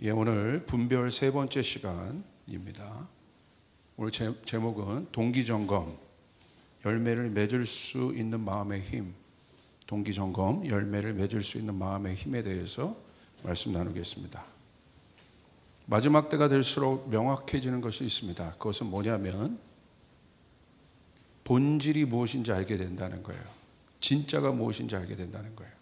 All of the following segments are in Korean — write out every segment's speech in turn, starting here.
예, 오늘 분별 세 번째 시간입니다. 오늘 제목은 동기점검, 열매를 맺을 수 있는 마음의 힘. 동기점검, 열매를 맺을 수 있는 마음의 힘에 대해서 말씀 나누겠습니다. 마지막 때가 될수록 명확해지는 것이 있습니다. 그것은 뭐냐면 본질이 무엇인지 알게 된다는 거예요. 진짜가 무엇인지 알게 된다는 거예요.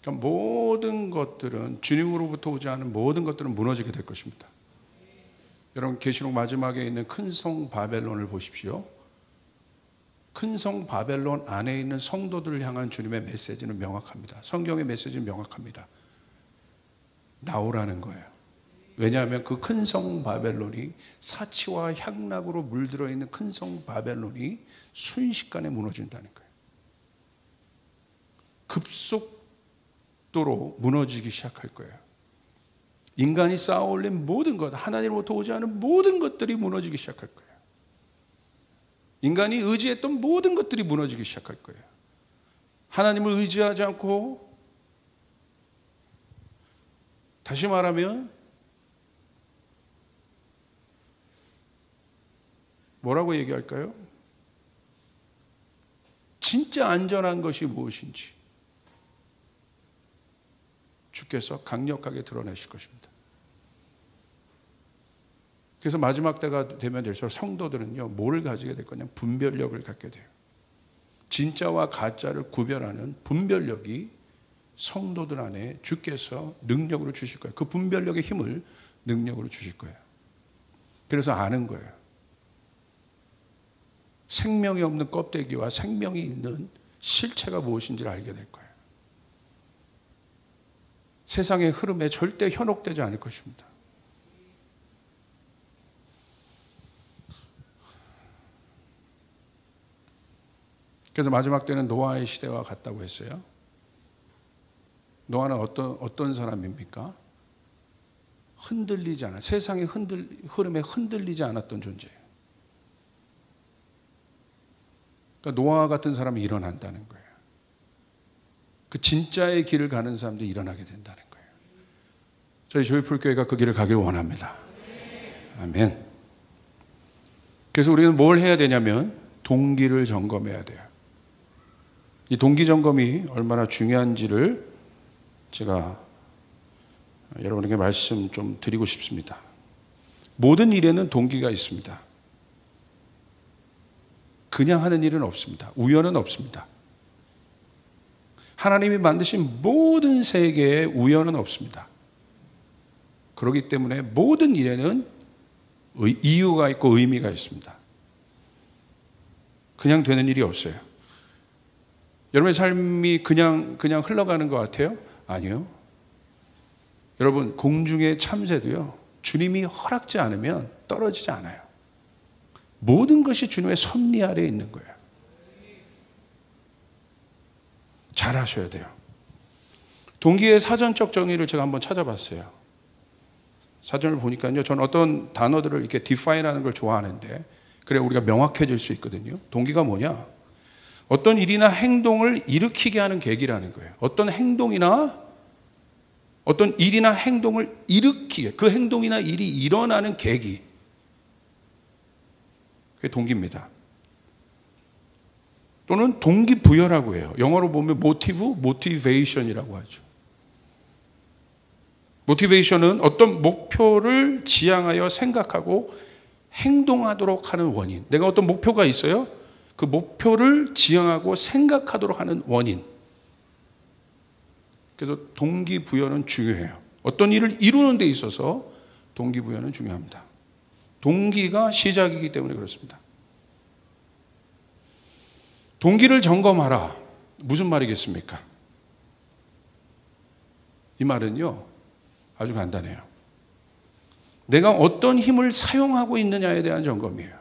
그러니까 모든 것들은, 주님으로부터 오지 않은 모든 것들은 무너지게 될 것입니다. 여러분, 계시록 마지막에 있는 큰 성 바벨론을 보십시오. 큰 성 바벨론 안에 있는 성도들을 향한 주님의 메시지는 명확합니다. 성경의 메시지는 명확합니다. 나오라는 거예요. 왜냐하면 그 큰 성 바벨론이, 사치와 향락으로 물들어 있는 큰 성 바벨론이 순식간에 무너진다는 거예요. 급속도로 무너지기 시작할 거예요. 인간이 쌓아 올린 모든 것, 하나님으로부터 오지 않은 모든 것들이 무너지기 시작할 거예요. 인간이 의지했던 모든 것들이 무너지기 시작할 거예요. 하나님을 의지하지 않고, 다시 말하면 뭐라고 얘기할까요? 진짜 안전한 것이 무엇인지 주께서 강력하게 드러내실 것입니다. 그래서 마지막 때가 되면 될수록 성도들은요, 뭘 가지게 될 거냐면 분별력을 갖게 돼요. 진짜와 가짜를 구별하는 분별력이 성도들 안에 주께서 능력으로 주실 거예요. 그 분별력의 힘을 능력으로 주실 거예요. 그래서 아는 거예요. 생명이 없는 껍데기와 생명이 있는 실체가 무엇인지를 알게 될 거예요. 세상의 흐름에 절대 현혹되지 않을 것입니다. 그래서 마지막 때는 노아의 시대와 같다고 했어요. 노아는 어떤 사람입니까? 흔들리지 않아, 세상의 흐름에 흔들리지 않았던 존재예요. 그러니까 노아 같은 사람이 일어난다는 거예요. 그 진짜의 길을 가는 사람들이 일어나게 된다는 거예요. 저희 조이풀교회가 그 길을 가기를 원합니다. 아멘. 그래서 우리는 뭘 해야 되냐면 동기를 점검해야 돼요. 이 동기 점검이 얼마나 중요한지를 제가 여러분에게 말씀 좀 드리고 싶습니다. 모든 일에는 동기가 있습니다. 그냥 하는 일은 없습니다. 우연은 없습니다. 하나님이 만드신 모든 세계에 우연은 없습니다. 그렇기 때문에 모든 일에는 이유가 있고 의미가 있습니다. 그냥 되는 일이 없어요. 여러분의 삶이 그냥 흘러가는 것 같아요? 아니요. 여러분, 공중의 참새도요, 주님이 허락지 않으면 떨어지지 않아요. 모든 것이 주님의 섭리 아래에 있는 거예요. 잘 하셔야 돼요. 동기의 사전적 정의를 제가 한번 찾아봤어요. 사전을 보니까요, 저는 어떤 단어들을 이렇게 디파인하는 걸 좋아하는데, 그래 우리가 명확해질 수 있거든요. 동기가 뭐냐? 어떤 일이나 행동을 일으키게 하는 계기라는 거예요. 어떤 일이나 행동을 일으키게, 그 행동이나 일이 일어나는 계기, 그게 동기입니다. 또는 동기부여라고 해요. 영어로 보면 motivation이라고 하죠. motivation은 어떤 목표를 지향하여 생각하고 행동하도록 하는 원인. 내가 어떤 목표가 있어요. 그 목표를 지향하고 생각하도록 하는 원인. 그래서 동기부여는 중요해요. 어떤 일을 이루는 데 있어서 동기부여는 중요합니다. 동기가 시작이기 때문에 그렇습니다. 동기를 점검하라. 무슨 말이겠습니까? 이 말은요, 아주 간단해요. 내가 어떤 힘을 사용하고 있느냐에 대한 점검이에요.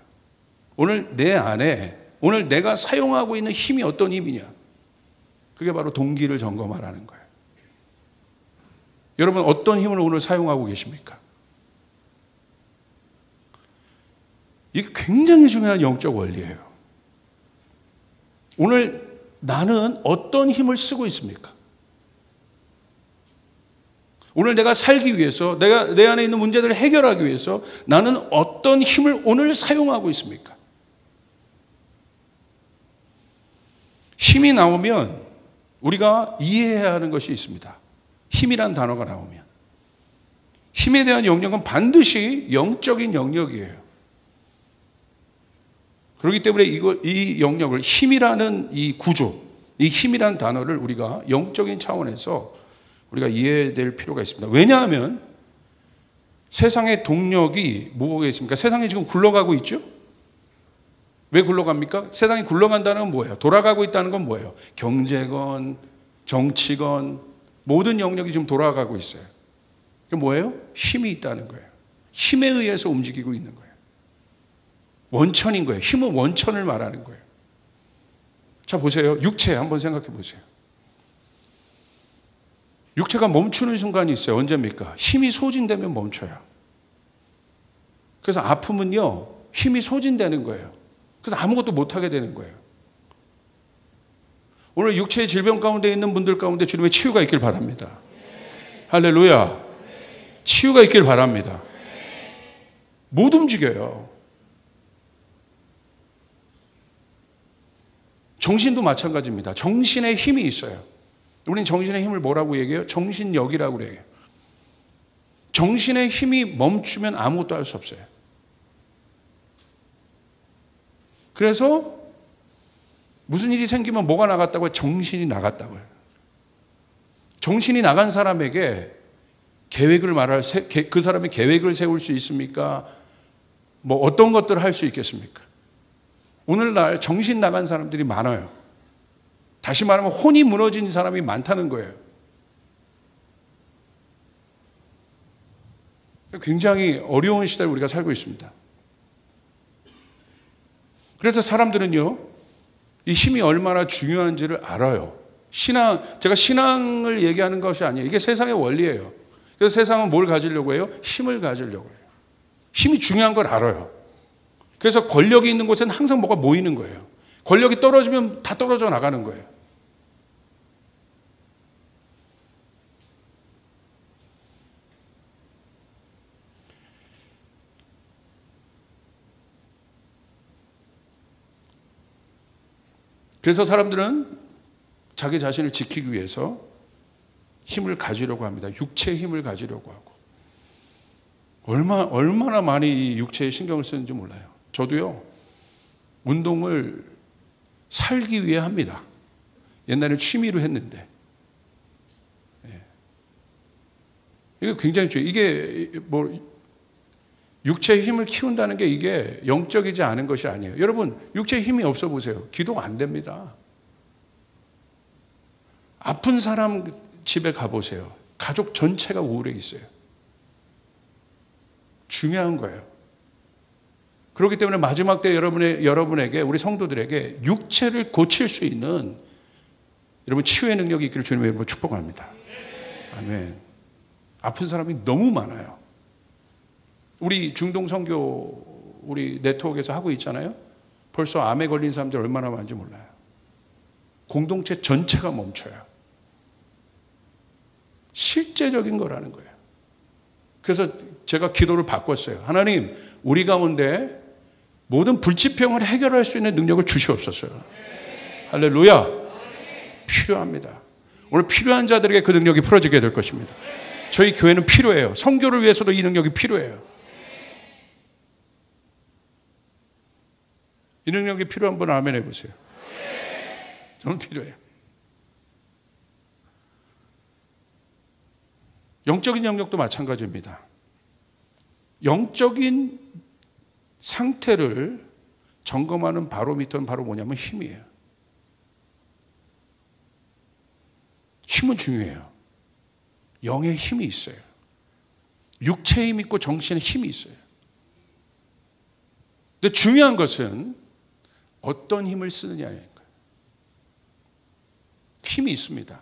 오늘 내 안에, 오늘 내가 사용하고 있는 힘이 어떤 힘이냐. 그게 바로 동기를 점검하라는 거예요. 여러분, 어떤 힘을 오늘 사용하고 계십니까? 이게 굉장히 중요한 영적 원리예요. 오늘 나는 어떤 힘을 쓰고 있습니까? 오늘 내가 살기 위해서, 내가 내 안에 있는 문제들을 해결하기 위해서 나는 어떤 힘을 오늘 사용하고 있습니까? 힘이 나오면 우리가 이해해야 하는 것이 있습니다. 힘이란 단어가 나오면. 힘에 대한 영역은 반드시 영적인 영역이에요. 그렇기 때문에 이 영역을, 힘이라는 이 구조, 이 힘이라는 단어를 우리가 영적인 차원에서 우리가 이해될 필요가 있습니다. 왜냐하면 세상의 동력이 뭐가 있습니까? 세상이 지금 굴러가고 있죠? 왜 굴러갑니까? 세상이 굴러간다는 건 뭐예요? 돌아가고 있다는 건 뭐예요? 경제건 정치건 모든 영역이 지금 돌아가고 있어요. 그게 뭐예요? 힘이 있다는 거예요. 힘에 의해서 움직이고 있는 거예요. 원천인 거예요. 힘은 원천을 말하는 거예요. 자, 보세요. 육체 한번 생각해 보세요. 육체가 멈추는 순간이 있어요. 언제입니까? 힘이 소진되면 멈춰요. 그래서 아픔은요, 힘이 소진되는 거예요. 그래서 아무것도 못하게 되는 거예요. 오늘 육체의 질병 가운데 있는 분들 가운데 주님의 치유가 있길 바랍니다. 할렐루야. 치유가 있길 바랍니다. 못 움직여요. 정신도 마찬가지입니다. 정신에 힘이 있어요. 우리는 정신의 힘을 뭐라고 얘기해요? 정신력이라고 얘기해요. 정신의 힘이 멈추면 아무것도 할 수 없어요. 그래서 무슨 일이 생기면 뭐가 나갔다고 해요? 정신이 나갔다고 해요. 정신이 나간 사람에게 계획을 그 사람이 계획을 세울 수 있습니까? 뭐 어떤 것들을 할 수 있겠습니까? 오늘날 정신 나간 사람들이 많아요. 다시 말하면 혼이 무너진 사람이 많다는 거예요. 굉장히 어려운 시대를 우리가 살고 있습니다. 그래서 사람들은요, 이 힘이 얼마나 중요한지를 알아요. 제가 신앙을 얘기하는 것이 아니에요. 이게 세상의 원리예요. 그래서 세상은 뭘 가지려고 해요? 힘을 가지려고 해요. 힘이 중요한 걸 알아요. 그래서 권력이 있는 곳에는 항상 뭐가 모이는 거예요. 권력이 떨어지면 다 떨어져 나가는 거예요. 그래서 사람들은 자기 자신을 지키기 위해서 힘을 가지려고 합니다. 육체의 힘을 가지려고 하고. 얼마나 많이 이 육체에 신경을 쓰는지 몰라요. 저도요, 운동을 살기 위해 합니다. 옛날에 취미로 했는데. 이게 굉장히 중요해요. 이게 육체의 힘을 키운다는 게 이게 영적이지 않은 것이 아니에요. 여러분, 육체에 힘이 없어 보세요. 기도가 안 됩니다. 아픈 사람 집에 가보세요. 가족 전체가 우울해 있어요. 중요한 거예요. 그렇기 때문에 마지막 때 여러분에게, 우리 성도들에게 육체를 고칠 수 있는 여러분 치유의 능력이 있기를 주님의 이름으로 축복합니다. 아멘. 아픈 사람이 너무 많아요. 우리 중동 선교 우리 네트워크에서 하고 있잖아요. 벌써 암에 걸린 사람들 얼마나 많은지 몰라요. 공동체 전체가 멈춰요. 실제적인 거라는 거예요. 그래서 제가 기도를 바꿨어요. 하나님, 우리 가운데 모든 불치병을 해결할 수 있는 능력을 주시옵소서. 할렐루야. 필요합니다. 오늘 필요한 자들에게 그 능력이 풀어지게 될 것입니다. 저희 교회는 필요해요. 선교를 위해서도 이 능력이 필요해요. 이 능력이 필요한 분은 아멘 해보세요. 저는 필요해요. 영적인 영역도 마찬가지입니다. 영적인 상태를 점검하는 바로미터는 바로 뭐냐면 힘이에요. 힘은 중요해요. 영의 힘이 있어요. 육체의 힘이 있고 정신의 힘이 있어요. 근데 중요한 것은 어떤 힘을 쓰느냐예요. 힘이 있습니다.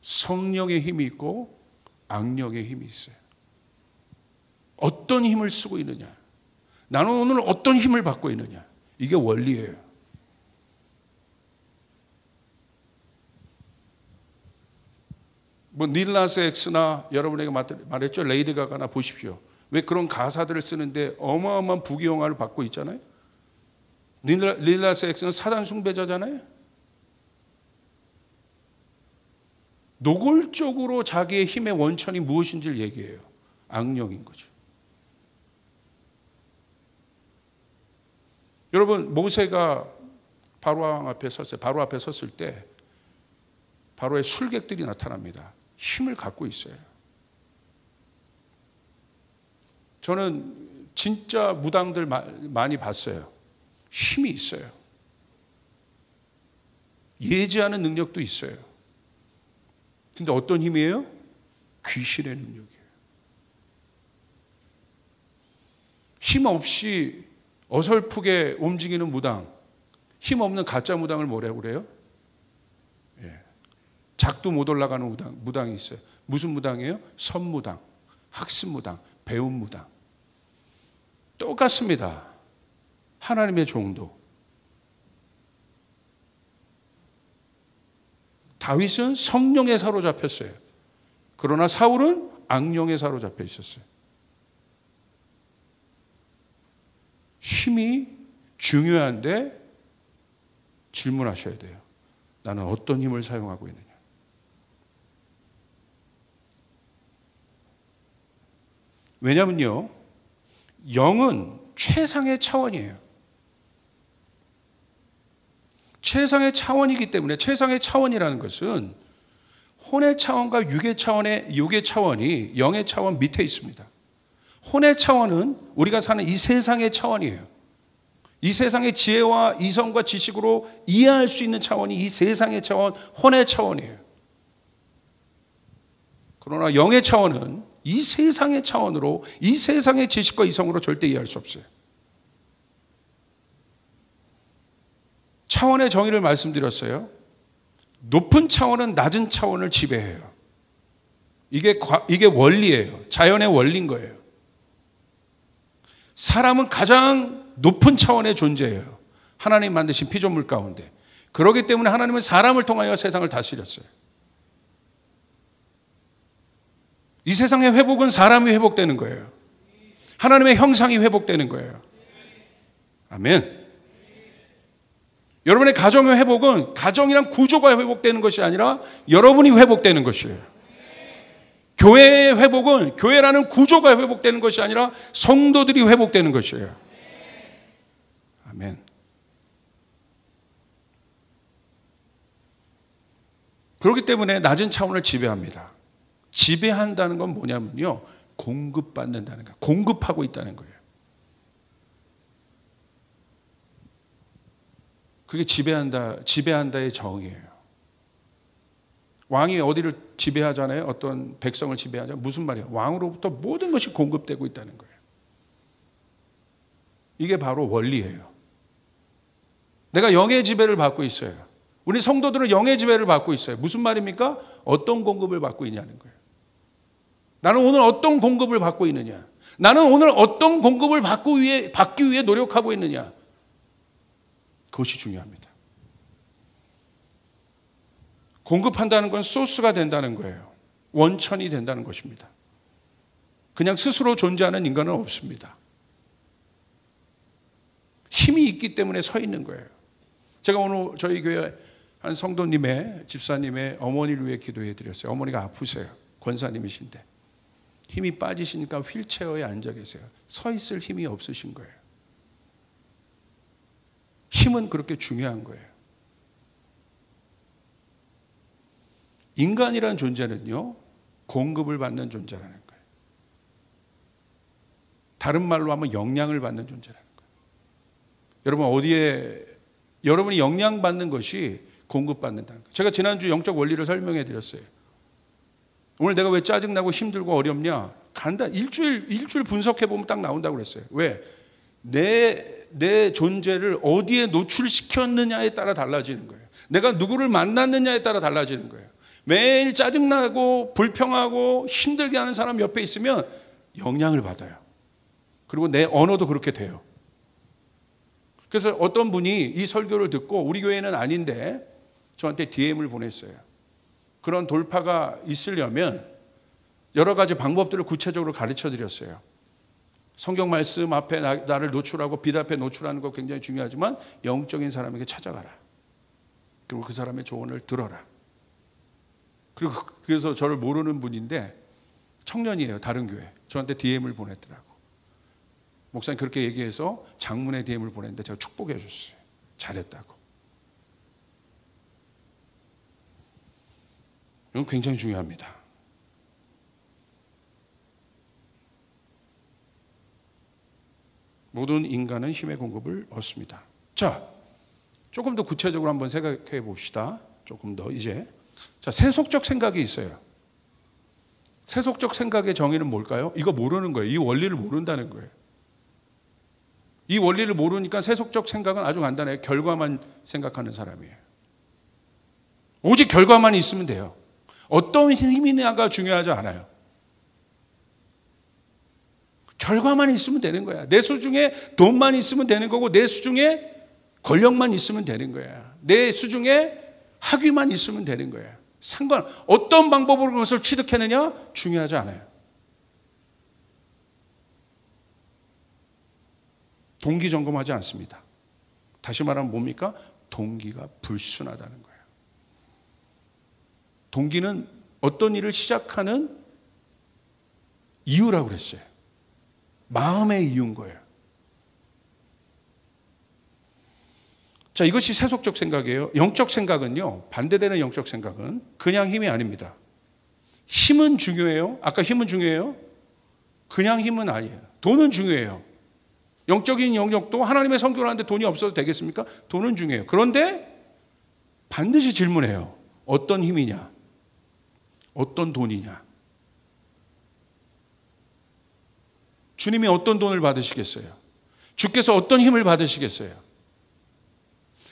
성령의 힘이 있고 악령의 힘이 있어요. 어떤 힘을 쓰고 있느냐, 나는 오늘 어떤 힘을 받고 있느냐, 이게 원리예요. 뭐 닐라스 X나 여러분에게 말했죠. 레이디 가가나 보십시오. 왜 그런 가사들을 쓰는데 어마어마한 부귀영화를 받고 있잖아요. 닐라스 X는 사단 숭배자잖아요. 노골적으로 자기의 힘의 원천이 무엇인지를 얘기해요. 악령인 거죠. 여러분, 모세가 바로 앞에 섰어요. 바로 앞에 섰을 때 바로의 술객들이 나타납니다. 힘을 갖고 있어요. 저는 진짜 무당들 많이 봤어요. 힘이 있어요. 예지하는 능력도 있어요. 근데 어떤 힘이에요? 귀신의 능력이에요. 힘 없이 어설프게 움직이는 무당, 힘 없는 가짜 무당을 뭐라고 그래요? 작두 못 올라가는 무당이 있어요. 무슨 무당이에요? 선무당, 학습무당, 배움무당. 똑같습니다. 하나님의 종도. 다윗은 성령에 사로잡혔어요. 그러나 사울은 악령에 사로잡혀 있었어요. 힘이 중요한데 질문하셔야 돼요. 나는 어떤 힘을 사용하고 있느냐? 왜냐면요, 영은 최상의 차원이에요. 최상의 차원이기 때문에, 최상의 차원이라는 것은 혼의 차원과 육의 차원이 영의 차원 밑에 있습니다. 혼의 차원은 우리가 사는 이 세상의 차원이에요. 이 세상의 지혜와 이성과 지식으로 이해할 수 있는 차원이 이 세상의 차원, 혼의 차원이에요. 그러나 영의 차원은 이 세상의 차원으로, 이 세상의 지식과 이성으로 절대 이해할 수 없어요. 차원의 정의를 말씀드렸어요. 높은 차원은 낮은 차원을 지배해요. 이게 원리예요. 자연의 원리인 거예요. 사람은 가장 높은 차원의 존재예요. 하나님 만드신 피조물 가운데. 그렇기 때문에 하나님은 사람을 통하여 세상을 다스렸어요. 이 세상의 회복은 사람이 회복되는 거예요. 하나님의 형상이 회복되는 거예요. 아멘. 여러분의 가정의 회복은 가정이란 구조가 회복되는 것이 아니라 여러분이 회복되는 것이에요. 교회의 회복은 교회라는 구조가 회복되는 것이 아니라 성도들이 회복되는 것이에요. 아멘. 그렇기 때문에 낮은 차원을 지배합니다. 지배한다는 건 뭐냐면요, 공급받는다는 거예요. 공급하고 있다는 거예요. 그게 지배한다의 정의예요. 왕이 어디를 지배하잖아요. 어떤 백성을 지배하잖아요. 무슨 말이에요? 왕으로부터 모든 것이 공급되고 있다는 거예요. 이게 바로 원리예요. 내가 영의 지배를 받고 있어요. 우리 성도들은 영의 지배를 받고 있어요. 무슨 말입니까? 어떤 공급을 받고 있냐는 거예요. 나는 오늘 어떤 공급을 받고 있느냐? 나는 오늘 어떤 공급을 받기 위해 노력하고 있느냐? 그것이 중요합니다. 공급한다는 건 소스가 된다는 거예요. 원천이 된다는 것입니다. 그냥 스스로 존재하는 인간은 없습니다. 힘이 있기 때문에 서 있는 거예요. 제가 오늘 저희 교회 한 성도님의 집사님의 어머니를 위해 기도해 드렸어요. 어머니가 아프세요. 권사님이신데 힘이 빠지시니까 휠체어에 앉아 계세요. 서 있을 힘이 없으신 거예요. 힘은 그렇게 중요한 거예요. 인간이라는 존재는요, 공급을 받는 존재라는 거예요. 다른 말로 하면 영향을 받는 존재라는 거예요. 여러분, 여러분이 영향받는 것이 공급받는다는 거예요. 제가 지난주 영적 원리를 설명해 드렸어요. 오늘 내가 왜 짜증나고 힘들고 어렵냐? 일주일 분석해 보면 딱 나온다고 그랬어요. 왜? 내 존재를 어디에 노출시켰느냐에 따라 달라지는 거예요. 내가 누구를 만났느냐에 따라 달라지는 거예요. 매일 짜증나고 불평하고 힘들게 하는 사람 옆에 있으면 영향을 받아요. 그리고 내 언어도 그렇게 돼요. 그래서 어떤 분이 이 설교를 듣고 우리 교회는 아닌데 저한테 DM을 보냈어요. 그런 돌파가 있으려면 여러 가지 방법들을 구체적으로 가르쳐 드렸어요. 성경 말씀 앞에 나를 노출하고 빛 앞에 노출하는 거 굉장히 중요하지만 영적인 사람에게 찾아가라. 그리고 그 사람의 조언을 들어라. 그리고 그래서 저를 모르는 분인데 청년이에요. 다른 교회. 저한테 DM을 보냈더라고. 목사님 그렇게 얘기해서 장문의 DM을 보냈는데 제가 축복해 줬어요. 잘했다고. 이건 굉장히 중요합니다. 모든 인간은 힘의 공급을 얻습니다. 자, 조금 더 구체적으로 한번 생각해 봅시다. 조금 더 이제. 자, 세속적 생각이 있어요. 세속적 생각의 정의는 뭘까요? 이거 모르는 거예요. 이 원리를 모른다는 거예요. 이 원리를 모르니까 세속적 생각은 아주 간단해요. 결과만 생각하는 사람이에요. 오직 결과만 있으면 돼요. 어떤 힘이냐가 중요하지 않아요. 결과만 있으면 되는 거야. 내 수중에 돈만 있으면 되는 거고 내 수중에 권력만 있으면 되는 거야. 내 수중에 학위만 있으면 되는 거야. 어떤 방법으로 그것을 취득했느냐 중요하지 않아요. 동기 점검하지 않습니다. 다시 말하면 뭡니까? 동기가 불순하다는 거예요. 동기는 어떤 일을 시작하는 이유라고 그랬어요. 마음의 이유인 거예요. 자, 이것이 세속적 생각이에요. 영적 생각은요, 반대되는 영적 생각은 그냥 힘이 아닙니다. 힘은 중요해요. 아까 힘은 중요해요. 그냥 힘은 아니에요. 돈은 중요해요. 영적인 영역도 하나님의 선교를 하는데 돈이 없어도 되겠습니까? 돈은 중요해요. 그런데 반드시 질문해요. 어떤 힘이냐? 어떤 돈이냐? 주님이 어떤 돈을 받으시겠어요? 주께서 어떤 힘을 받으시겠어요?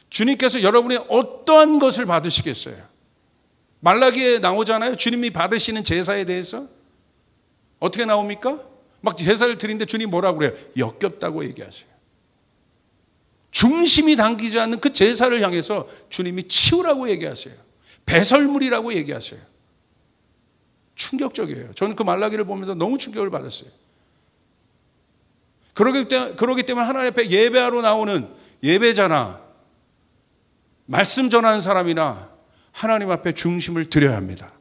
주님께서 여러분의 어떠한 것을 받으시겠어요? 말라기에 나오잖아요. 주님이 받으시는 제사에 대해서. 어떻게 나옵니까? 막 제사를 드리는데 주님 뭐라고 그래요? 역겹다고 얘기하세요. 중심이 당기지 않는 그 제사를 향해서 주님이 치우라고 얘기하세요. 배설물이라고 얘기하세요. 충격적이에요. 저는 그 말라기를 보면서 너무 충격을 받았어요. 그러기 때문에 하나님 앞에 예배하러 나오는 예배자나 말씀 전하는 사람이나 하나님 앞에 중심을 드려야 합니다.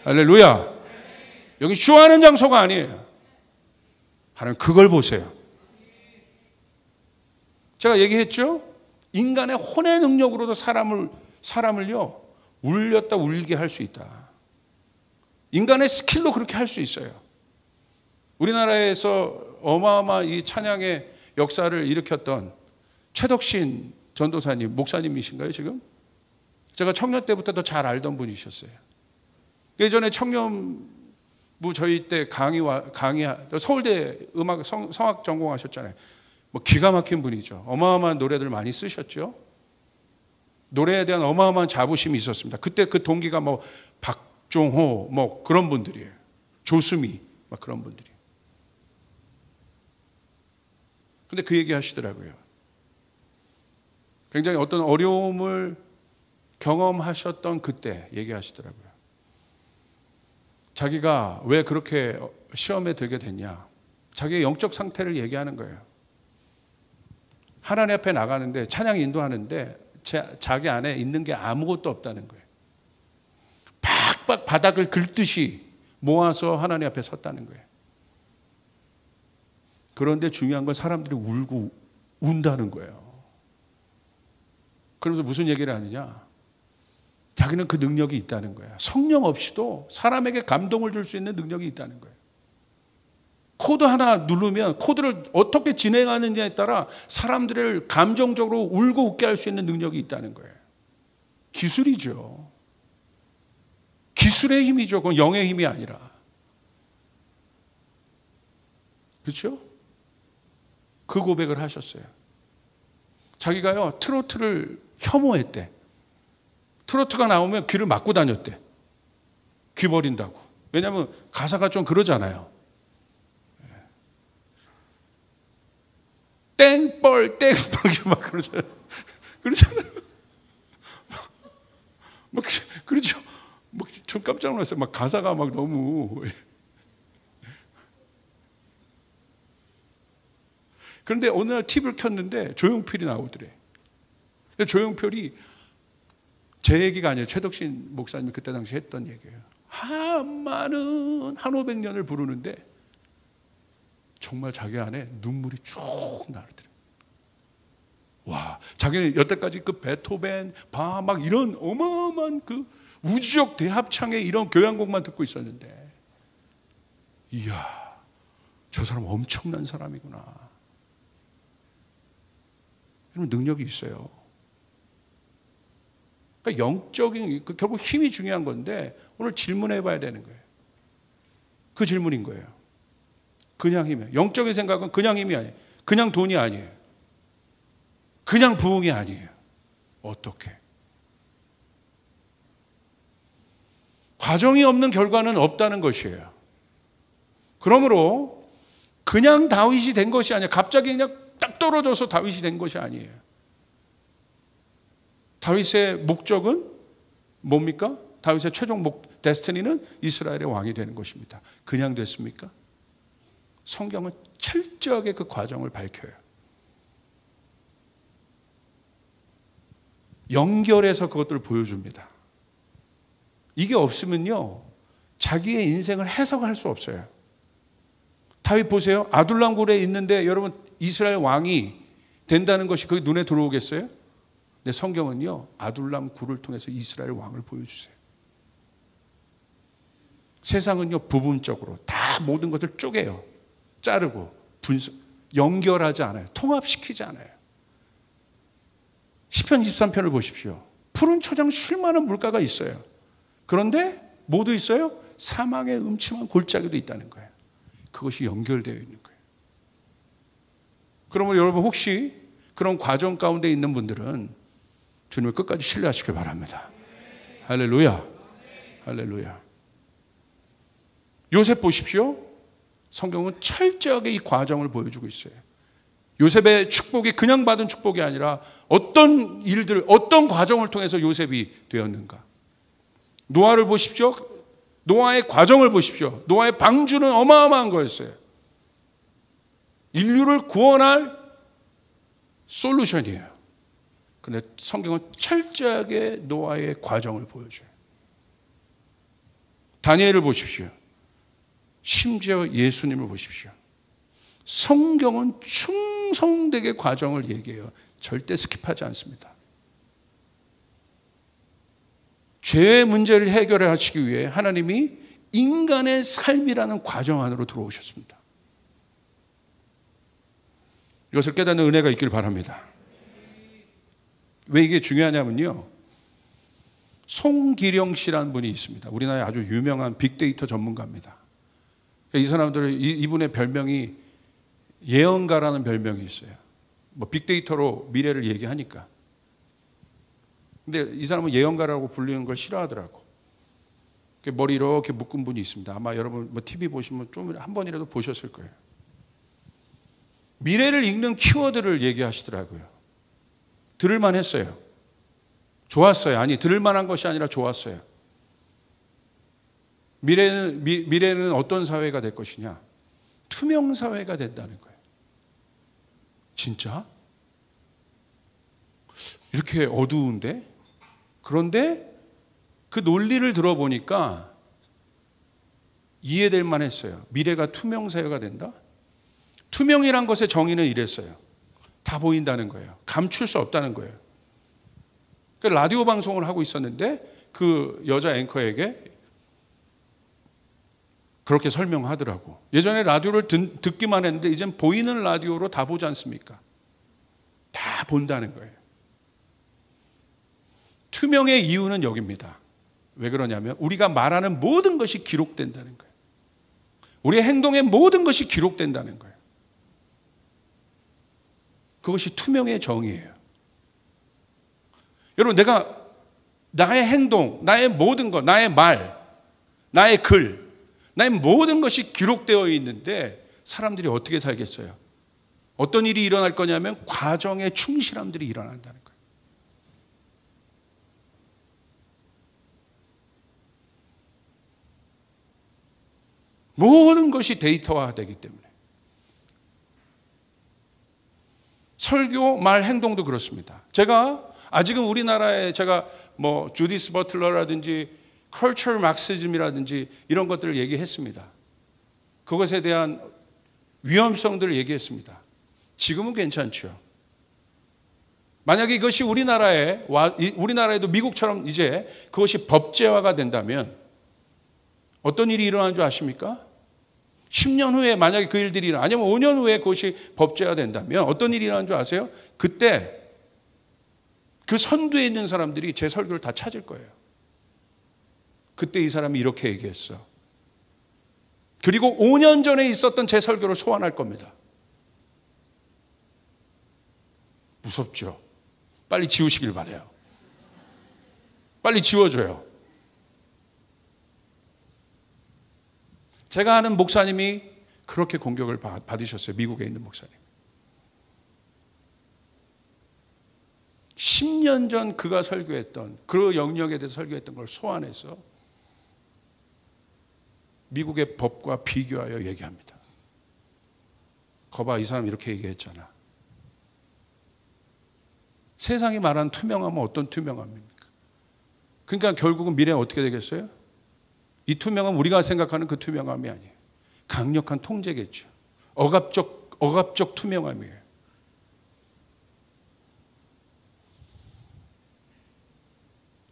할렐루야. 여기 쇼하는 장소가 아니에요. 하나님 그걸 보세요. 제가 얘기했죠? 인간의 혼의 능력으로도 사람을요 울렸다 울게 할 수 있다. 인간의 스킬로 그렇게 할 수 있어요. 우리나라에서 어마어마한 이 찬양의 역사를 일으켰던 최덕신 전도사님, 목사님이신가요 지금? 제가 청년 때부터 더 잘 알던 분이셨어요. 예전에 청년부 저희 때 강의 서울대 음악 성악 전공하셨잖아요. 뭐 기가 막힌 분이죠. 어마어마한 노래들 많이 쓰셨죠. 노래에 대한 어마어마한 자부심이 있었습니다. 그때 그 동기가 뭐 박종호 뭐 그런 분들이에요. 조수미 막 그런 분들이. 근데 그 얘기 하시더라고요. 굉장히 어떤 어려움을 경험하셨던 그때 얘기하시더라고요. 자기가 왜 그렇게 시험에 들게 됐냐. 자기의 영적 상태를 얘기하는 거예요. 하나님 앞에 나가는데 찬양 인도하는데 자기 안에 있는 게 아무것도 없다는 거예요. 팍팍 바닥을 긁듯이 모아서 하나님 앞에 섰다는 거예요. 그런데 중요한 건 사람들이 울고 운다는 거예요. 그러면서 무슨 얘기를 하느냐? 자기는 그 능력이 있다는 거야. 성령 없이도 사람에게 감동을 줄 수 있는 능력이 있다는 거예요. 코드 하나 누르면 코드를 어떻게 진행하느냐에 따라 사람들을 감정적으로 울고 웃게 할 수 있는 능력이 있다는 거예요. 기술이죠. 기술의 힘이죠. 그건 영의 힘이 아니라. 그렇죠? 그 고백을 하셨어요. 자기가요 트로트를 혐오했대. 트로트가 나오면 귀를 막고 다녔대. 귀 버린다고. 왜냐하면 가사가 좀 그러잖아요. 땡벌 땡벌 막 그러잖아요. 그렇잖아요. 막 그렇죠. 전 깜짝 놀랐어요. 막 가사가 막 너무. 그런데 어느 날 TV를 켰는데 조용필이 나오더래. 조용필이 제 얘기가 아니에요. 최덕신 목사님이 그때 당시 했던 얘기예요. 많은 한 500년을 부르는데 정말 자기 안에 눈물이 쭉 나르더래. 와, 자기는 여태까지 그 베토벤, 바 막 이런 어마어마한 그 우주적 대합창의 이런 교향곡만 듣고 있었는데, 이야, 저 사람 엄청난 사람이구나. 이런 능력이 있어요. 그러니까 영적인, 결국 힘이 중요한 건데 오늘 질문해 봐야 되는 거예요. 그 질문인 거예요. 그냥 힘이에요. 영적인 생각은 그냥 힘이 아니에요. 그냥 돈이 아니에요. 그냥 부흥이 아니에요. 어떻게? 과정이 없는 결과는 없다는 것이에요. 그러므로 그냥 다윗이 된 것이 아니에요. 갑자기 그냥 딱 떨어져서 다윗이 된 것이 아니에요. 다윗의 목적은 뭡니까? 다윗의 최종 데스티니는 이스라엘의 왕이 되는 것입니다. 그냥 됐습니까? 성경은 철저하게 그 과정을 밝혀요. 연결해서 그것들을 보여줍니다. 이게 없으면요, 자기의 인생을 해석할 수 없어요. 다윗 보세요. 아둘람 굴에 있는데 여러분 이스라엘 왕이 된다는 것이 그게 눈에 들어오겠어요? 근데 성경은요, 아둘람 굴을 통해서 이스라엘 왕을 보여주세요. 세상은요, 부분적으로 다 모든 것을 쪼개요. 자르고 분석, 연결하지 않아요. 통합시키지 않아요. 시편 23편을 보십시오. 푸른 초장 쉴 만한 물가가 있어요. 그런데 뭐도 있어요? 사망의 음침한 골짜기도 있다는 거예요. 그것이 연결되어 있는 거예요. 그러면 여러분 혹시 그런 과정 가운데 있는 분들은 주님을 끝까지 신뢰하시길 바랍니다. 할렐루야. 할렐루야. 요셉 보십시오. 성경은 철저하게 이 과정을 보여주고 있어요. 요셉의 축복이 그냥 받은 축복이 아니라 어떤 일들, 어떤 과정을 통해서 요셉이 되었는가. 노아를 보십시오. 노아의 과정을 보십시오. 노아의 방주는 어마어마한 거였어요. 인류를 구원할 솔루션이에요. 그런데 성경은 철저하게 노아의 과정을 보여줘요. 다니엘을 보십시오. 심지어 예수님을 보십시오. 성경은 충성되게 과정을 얘기해요. 절대 스킵하지 않습니다. 죄의 문제를 해결하시기 위해 하나님이 인간의 삶이라는 과정 안으로 들어오셨습니다. 이것을 깨닫는 은혜가 있길 바랍니다. 왜 이게 중요하냐면요, 송기령 씨라는 분이 있습니다. 우리나라에 아주 유명한 빅데이터 전문가입니다. 이 사람들은 이분의 별명이 예언가라는 별명이 있어요. 뭐 빅데이터로 미래를 얘기하니까. 근데 이 사람은 예언가라고 불리는 걸 싫어하더라고. 머리 이렇게 묶은 분이 있습니다. 아마 여러분 뭐 TV 보시면 좀 한 번이라도 보셨을 거예요. 미래를 읽는 키워드를 얘기하시더라고요. 들을만 했어요. 좋았어요. 아니, 들을만한 것이 아니라 좋았어요. 미래는 어떤 사회가 될 것이냐? 투명 사회가 된다는 거예요. 진짜? 이렇게 어두운데? 그런데 그 논리를 들어보니까 이해될 만했어요. 미래가 투명 사회가 된다? 투명이란 것의 정의는 이랬어요. 다 보인다는 거예요. 감출 수 없다는 거예요. 라디오 방송을 하고 있었는데 그 여자 앵커에게 그렇게 설명하더라고. 예전에 라디오를 듣기만 했는데 이젠 보이는 라디오로 다 보지 않습니까? 다 본다는 거예요. 투명의 이유는 여기입니다. 왜 그러냐면 우리가 말하는 모든 것이 기록된다는 거예요. 우리의 행동의 모든 것이 기록된다는 거예요. 그것이 투명의 정의예요. 여러분, 내가 나의 행동, 나의 모든 것, 나의 말, 나의 글, 나의 모든 것이 기록되어 있는데 사람들이 어떻게 살겠어요? 어떤 일이 일어날 거냐면 과정에 충실함들이 일어난다는 거예요. 모든 것이 데이터화되기 때문에. 설교, 말, 행동도 그렇습니다. 제가 아직은 우리나라에 제가 뭐 주디스 버틀러라든지 컬처럴 막시즘이라든지 이런 것들을 얘기했습니다. 그것에 대한 위험성들을 얘기했습니다. 지금은 괜찮죠. 만약에 이것이 우리나라에도 미국처럼 이제 그것이 법제화가 된다면 어떤 일이 일어나는 줄 아십니까? 10년 후에 만약에 그 일들이 일어나, 아니면 5년 후에 그것이 법제화 된다면 어떤 일이 일어나는 줄 아세요? 그때 그 선두에 있는 사람들이 제 설교를 다 찾을 거예요. 그때 이 사람이 이렇게 얘기했어. 그리고 5년 전에 있었던 제 설교를 소환할 겁니다. 무섭죠? 빨리 지우시길 바라요. 빨리 지워줘요. 제가 아는 목사님이 그렇게 공격을 받으셨어요. 미국에 있는 목사님. 10년 전 그가 설교했던, 그 영역에 대해서 설교했던 걸 소환해서 미국의 법과 비교하여 얘기합니다. 거봐, 이 사람 이렇게 얘기했잖아. 세상이 말하는 투명함은 어떤 투명함입니까? 그러니까 결국은 미래는 어떻게 되겠어요? 이 투명함은 우리가 생각하는 그 투명함이 아니에요. 강력한 통제겠죠. 억압적 투명함이에요.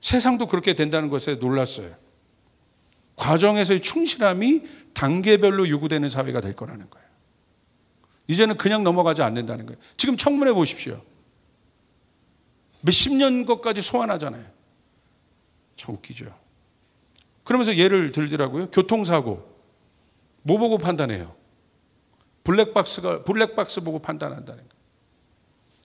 세상도 그렇게 된다는 것에 놀랐어요. 과정에서의 충실함이 단계별로 요구되는 사회가 될 거라는 거예요. 이제는 그냥 넘어가지 않는다는 거예요. 지금 청문회 보십시오. 몇십 년 것까지 소환하잖아요. 참 웃기죠. 그러면서 예를 들더라고요. 교통사고. 뭐 보고 판단해요? 블랙박스 보고 판단한다는 거예요.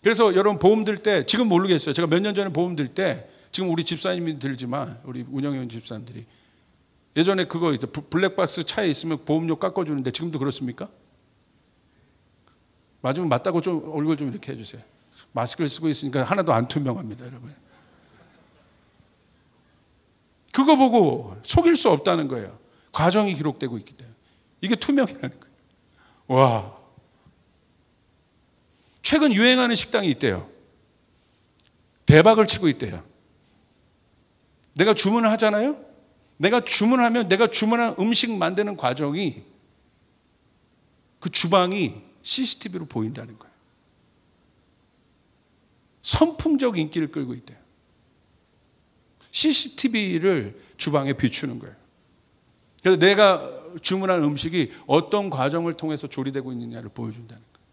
그래서 여러분 보험 들 때, 지금 모르겠어요. 제가 몇 년 전에 보험 들 때, 지금 우리 집사님이 들지만, 우리 운영위원 집사님들이 예전에 그거 이제 블랙박스 차에 있으면 보험료 깎아주는데 지금도 그렇습니까? 맞으면 맞다고 좀 얼굴 좀 이렇게 해주세요. 마스크를 쓰고 있으니까 하나도 안 투명합니다, 여러분. 그거 보고 속일 수 없다는 거예요. 과정이 기록되고 있기 때문에. 이게 투명이라는 거예요. 와. 최근 유행하는 식당이 있대요. 대박을 치고 있대요. 내가 주문을 하잖아요. 내가 주문하면 내가 주문한 음식 만드는 과정이, 그 주방이 CCTV로 보인다는 거예요. 선풍적 인기를 끌고 있대요. CCTV를 주방에 비추는 거예요. 그래서 내가 주문한 음식이 어떤 과정을 통해서 조리되고 있느냐를 보여준다는 거예요.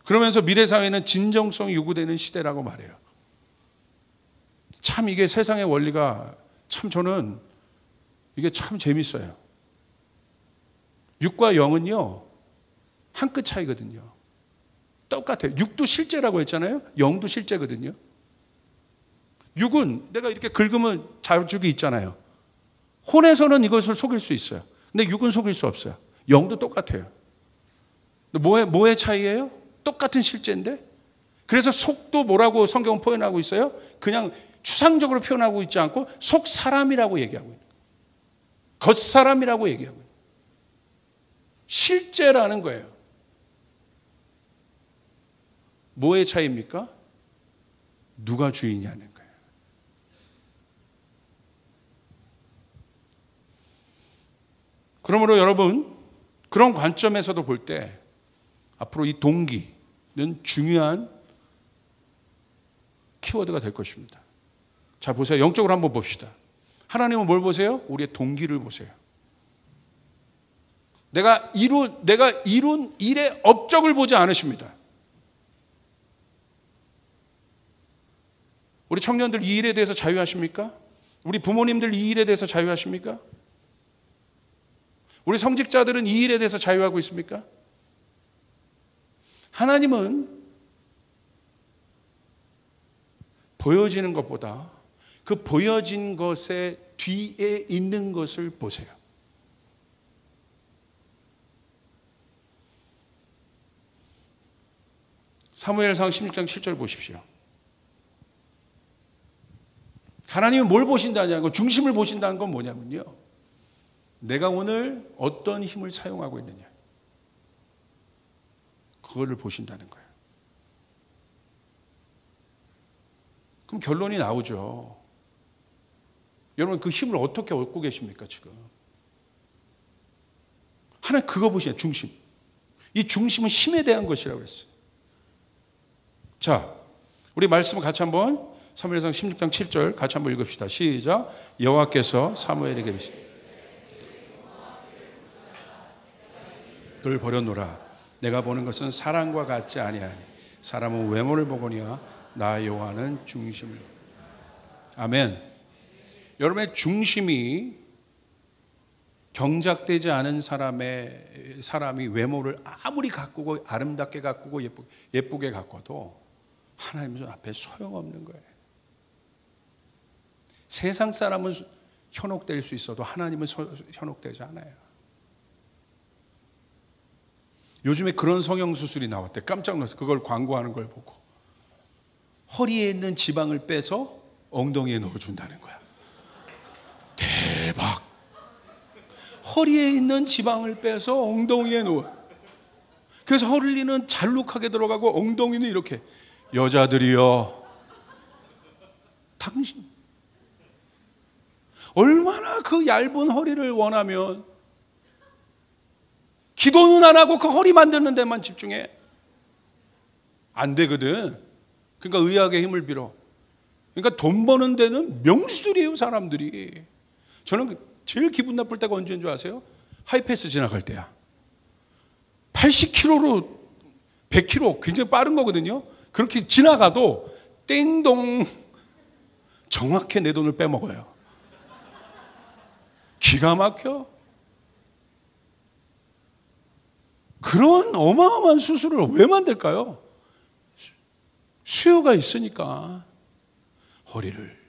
그러면서 미래 사회는 진정성이 요구되는 시대라고 말해요. 참 이게 세상의 원리가 참 저는 이게 참 재밌어요. 육과 영은요, 한 끗 차이거든요. 똑같아요. 육도 실제라고 했잖아요. 영도 실제거든요. 육은 내가 이렇게 긁으면 자죽이 있잖아요. 혼에서는 이것을 속일 수 있어요. 근데 육은 속일 수 없어요. 영도 똑같아요. 뭐의 차이예요? 똑같은 실제인데? 그래서 속도 뭐라고 성경은 표현하고 있어요? 그냥 추상적으로 표현하고 있지 않고 속 사람이라고 얘기하고 있는 거예요. 겉사람이라고 얘기하고 있는 거예요. 실제라는 거예요. 뭐의 차이입니까? 누가 주인이냐는 거예요. 그러므로 여러분, 그런 관점에서도 볼 때 앞으로 이 동기는 중요한 키워드가 될 것입니다. 자, 보세요. 영적으로 한번 봅시다. 하나님은 뭘 보세요? 우리의 동기를 보세요. 내가 이룬 일의 업적을 보지 않으십니다. 우리 청년들 이 일에 대해서 자유하십니까? 우리 부모님들 이 일에 대해서 자유하십니까? 우리 성직자들은 이 일에 대해서 자유하고 있습니까? 하나님은 보여지는 것보다 그 보여진 것의 뒤에 있는 것을 보세요. 사무엘상 16장 7절 보십시오. 하나님은 뭘 보신다는 거, 중심을 보신다는 건 뭐냐면요, 내가 오늘 어떤 힘을 사용하고 있느냐, 그거를 보신다는 거예요. 그럼 결론이 나오죠. 여러분, 그 힘을 어떻게 얻고 계십니까 지금? 하나님 그거 보시냐, 중심. 이 중심은 힘에 대한 것이라고 했어요. 자, 우리 말씀을 같이 한번 사무엘상 16장 7절 같이 한번 읽읍시다. 시작. 여호와께서 사무엘에게 이르시되 그를 버려놓으라. 내가 보는 것은 사람과 같지 아니하니 사람은 외모를 보거니와 나 여호와는 중심을. 아멘. 여러분의 중심이 경작되지 않은 사람이 외모를 아무리 가꾸고 아름답게 가꾸고 예쁘게 가꿔도 하나님 앞에 소용없는 거예요. 세상 사람은 현혹될 수 있어도 하나님은 현혹되지 않아요. 요즘에 그런 성형수술이 나왔대. 깜짝 놀랐어요. 그걸 광고하는 걸 보고. 허리에 있는 지방을 빼서 엉덩이에 넣어준다는 거야. 대박. 허리에 있는 지방을 빼서 엉덩이에 넣어. 그래서 허리는 잘록하게 들어가고 엉덩이는 이렇게. 여자들이여, 당신 얼마나 그 얇은 허리를 원하면 기도는 안 하고 그 허리 만드는 데만 집중해? 안 되거든. 그러니까 의학의 힘을 빌어. 그러니까 돈 버는 데는 명수들이에요, 사람들이. 저는 제일 기분 나쁠 때가 언제인 줄 아세요? 하이패스 지나갈 때야. 80km로 100km 굉장히 빠른 거거든요. 그렇게 지나가도 땡동 정확히 내 돈을 빼먹어요. 기가 막혀. 그런 어마어마한 수술을 왜 만들까요? 수요가 있으니까. 허리를,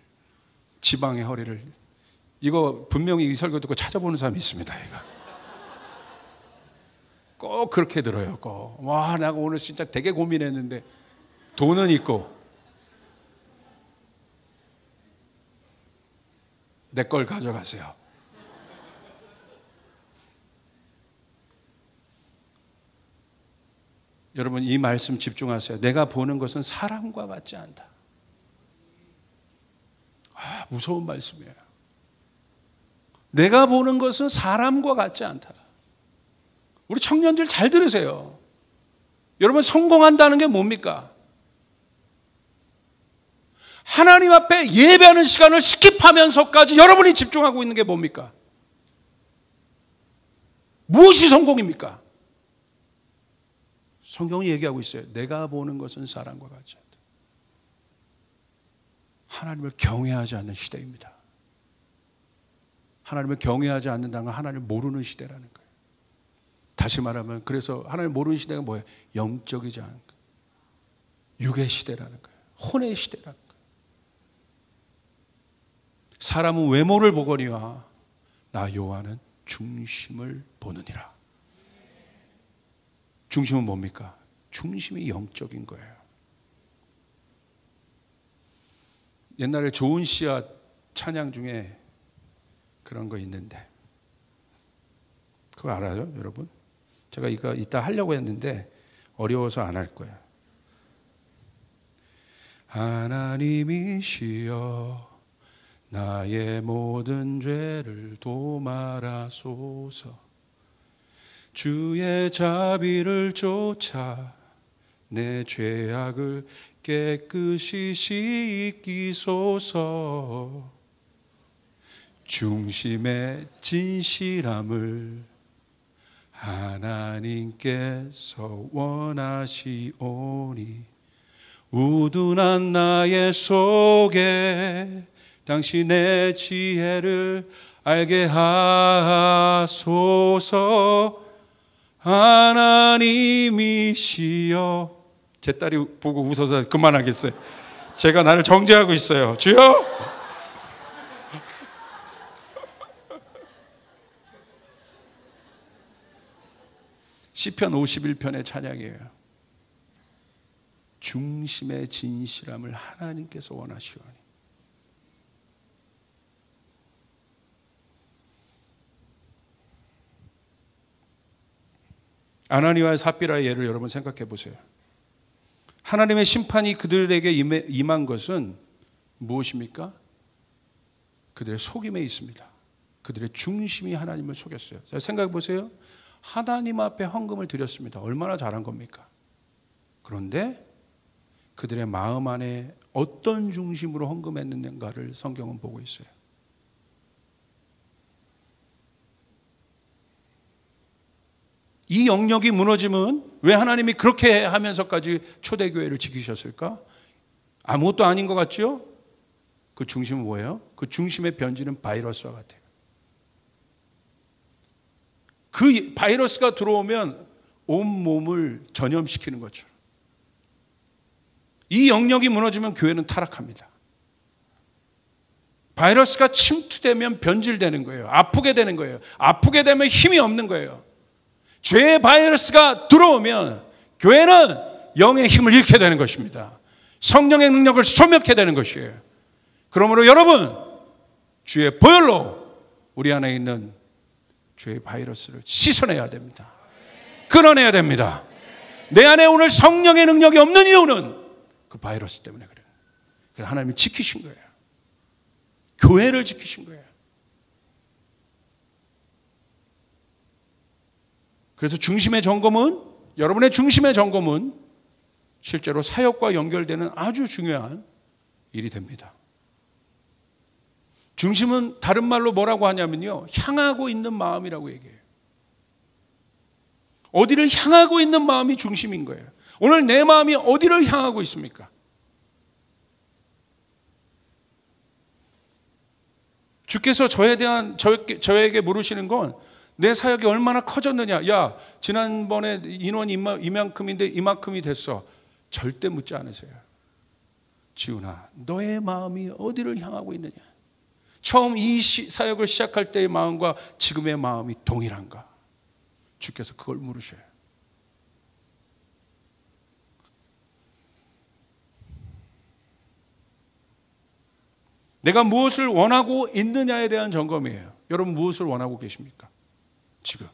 지방의 허리를. 이거 분명히 이 설교 듣고 찾아보는 사람이 있습니다. 이거. 꼭 그렇게 들어요. 꼭. 와, 내가 오늘 진짜 되게 고민했는데 돈은 있고 내 걸 가져가세요. 여러분, 이 말씀 집중하세요. 내가 보는 것은 사람과 같지 않다. 아, 무서운 말씀이에요. 내가 보는 것은 사람과 같지 않다. 우리 청년들 잘 들으세요. 여러분, 성공한다는 게 뭡니까? 하나님 앞에 예배하는 시간을 스킵하면서까지 여러분이 집중하고 있는 게 뭡니까? 무엇이 성공입니까? 성경이 얘기하고 있어요. 내가 보는 것은 사람과 같지 않다. 하나님을 경외하지 않는 시대입니다. 하나님을 경외하지 않는다는 건 하나님을 모르는 시대라는 거예요. 다시 말하면, 그래서 하나님을 모르는 시대가 뭐예요? 영적이지 않은 거예요. 육의 시대라는 거예요. 혼의 시대라는 거예요. 사람은 외모를 보거니와 나 여호와는 중심을 보느니라. 중심은 뭡니까? 중심이 영적인 거예요. 옛날에 좋은 씨앗 찬양 중에 그런 거 있는데, 그거 알아요, 여러분? 제가 이거 이따 하려고 했는데 어려워서 안 할 거예요. 하나님이시여 나의 모든 죄를 도말하소서. 주의 자비를 쫓아 내 죄악을 깨끗이 씻기소서. 중심의 진실함을 하나님께서 원하시오니 우둔한 나의 속에 당신의 지혜를 알게 하소서. 하나님이시여. 제 딸이 보고 웃어서 그만하겠어요. 제가 나를 정죄하고 있어요. 주여. 시편 51편의 찬양이에요. 중심의 진실함을 하나님께서 원하시오니. 아나니와 삽비라의 예를 여러분 생각해 보세요. 하나님의 심판이 그들에게 임한 것은 무엇입니까? 그들의 속임에 있습니다. 그들의 중심이 하나님을 속였어요. 자, 생각해 보세요. 하나님 앞에 헌금을 드렸습니다. 얼마나 잘한 겁니까? 그런데 그들의 마음 안에 어떤 중심으로 헌금했는가를 성경은 보고 있어요. 이 영역이 무너지면 왜 하나님이 그렇게 하면서까지 초대교회를 지키셨을까? 아무것도 아닌 것 같죠? 그 중심은 뭐예요? 그 중심의 변질은 바이러스와 같아요. 그 바이러스가 들어오면 온 몸을 전염시키는 것처럼. 이 영역이 무너지면 교회는 타락합니다. 바이러스가 침투되면 변질되는 거예요. 아프게 되는 거예요. 아프게 되면 힘이 없는 거예요. 죄의 바이러스가 들어오면 교회는 영의 힘을 잃게 되는 것입니다. 성령의 능력을 소멸케 되는 것이에요. 그러므로 여러분, 주의 보혈로 우리 안에 있는 죄의 바이러스를 씻어내야 됩니다. 끊어내야 됩니다. 내 안에 오늘 성령의 능력이 없는 이유는 그 바이러스 때문에 그래요. 그래서 하나님이 지키신 거예요. 교회를 지키신 거예요. 그래서 중심의 점검은, 여러분의 중심의 점검은 실제로 사역과 연결되는 아주 중요한 일이 됩니다. 중심은 다른 말로 뭐라고 하냐면요, 향하고 있는 마음이라고 얘기해요. 어디를 향하고 있는 마음이 중심인 거예요. 오늘 내 마음이 어디를 향하고 있습니까? 주께서 저에게 물으시는 건 내 사역이 얼마나 커졌느냐. 야, 지난번에 인원이 이만큼인데 이만큼이 됐어. 절대 묻지 않으세요. 지훈아, 너의 마음이 어디를 향하고 있느냐. 처음 이 사역을 시작할 때의 마음과 지금의 마음이 동일한가. 주께서 그걸 물으셔요. 내가 무엇을 원하고 있느냐에 대한 점검이에요. 여러분 무엇을 원하고 계십니까? 지금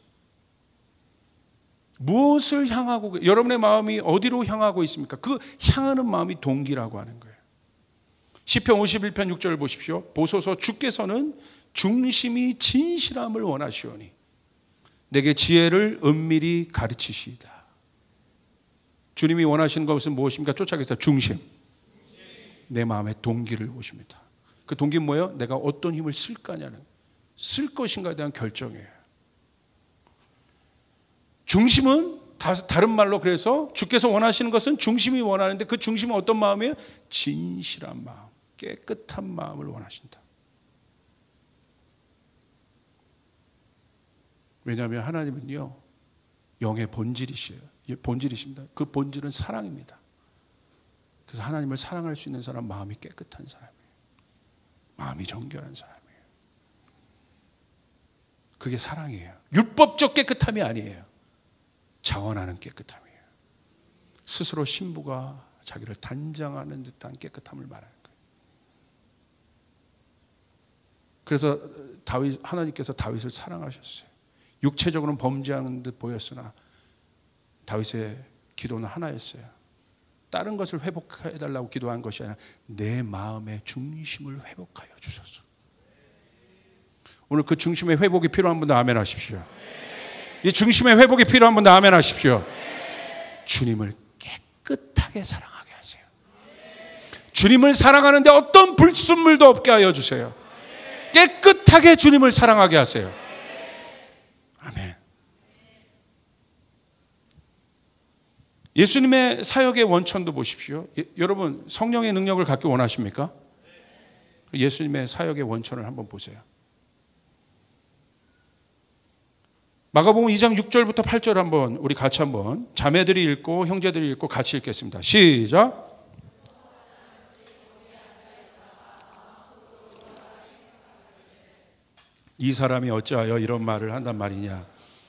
무엇을 향하고, 여러분의 마음이 어디로 향하고 있습니까? 그 향하는 마음이 동기라고 하는 거예요. 시편 51편 6절을 보십시오. 보소서, 주께서는 중심이 진실함을 원하시오니 내게 지혜를 은밀히 가르치시이다. 주님이 원하시는 것은 무엇입니까? 쫓아가겠다. 중심. 내 마음의 동기를 보십니다. 그 동기는 뭐예요? 내가 어떤 힘을 쓸 것인가에 대한 결정이에요. 중심은 다른 말로, 그래서 주께서 원하시는 것은 중심이 원하는데 그 중심은 어떤 마음이에요? 진실한 마음, 깨끗한 마음을 원하신다. 왜냐하면 하나님은요, 영의 본질이십니다. 그 본질은 사랑입니다. 그래서 하나님을 사랑할 수 있는 사람, 마음이 깨끗한 사람이에요. 마음이 정결한 사람이에요. 그게 사랑이에요. 율법적 깨끗함이 아니에요. 자원하는 깨끗함이에요. 스스로 신부가 자기를 단장하는 듯한 깨끗함을 말하는 거예요. 그래서 하나님께서 다윗을 사랑하셨어요. 육체적으로는 범죄하는 듯 보였으나 다윗의 기도는 하나였어요. 다른 것을 회복해달라고 기도한 것이 아니라 내 마음의 중심을 회복하여 주소서. 오늘 그 중심의 회복이 필요한 분들 아멘 하십시오. 이 중심의 회복이 필요한 분들 아멘 하십시오. 주님을 깨끗하게 사랑하게 하세요. 주님을 사랑하는데 어떤 불순물도 없게 하여 주세요. 깨끗하게 주님을 사랑하게 하세요. 아멘. 예수님의 사역의 원천도 보십시오. 여러분 성령의 능력을 갖기 원하십니까? 예수님의 사역의 원천을 한번 보세요. 마가복음 2장 6절부터 8절 한번 우리 같이 한번 자매들이 읽고 형제들이 읽고 같이 읽겠습니다. 시작. 이 사람이 어찌하여 이런 말을 한단 말이냐.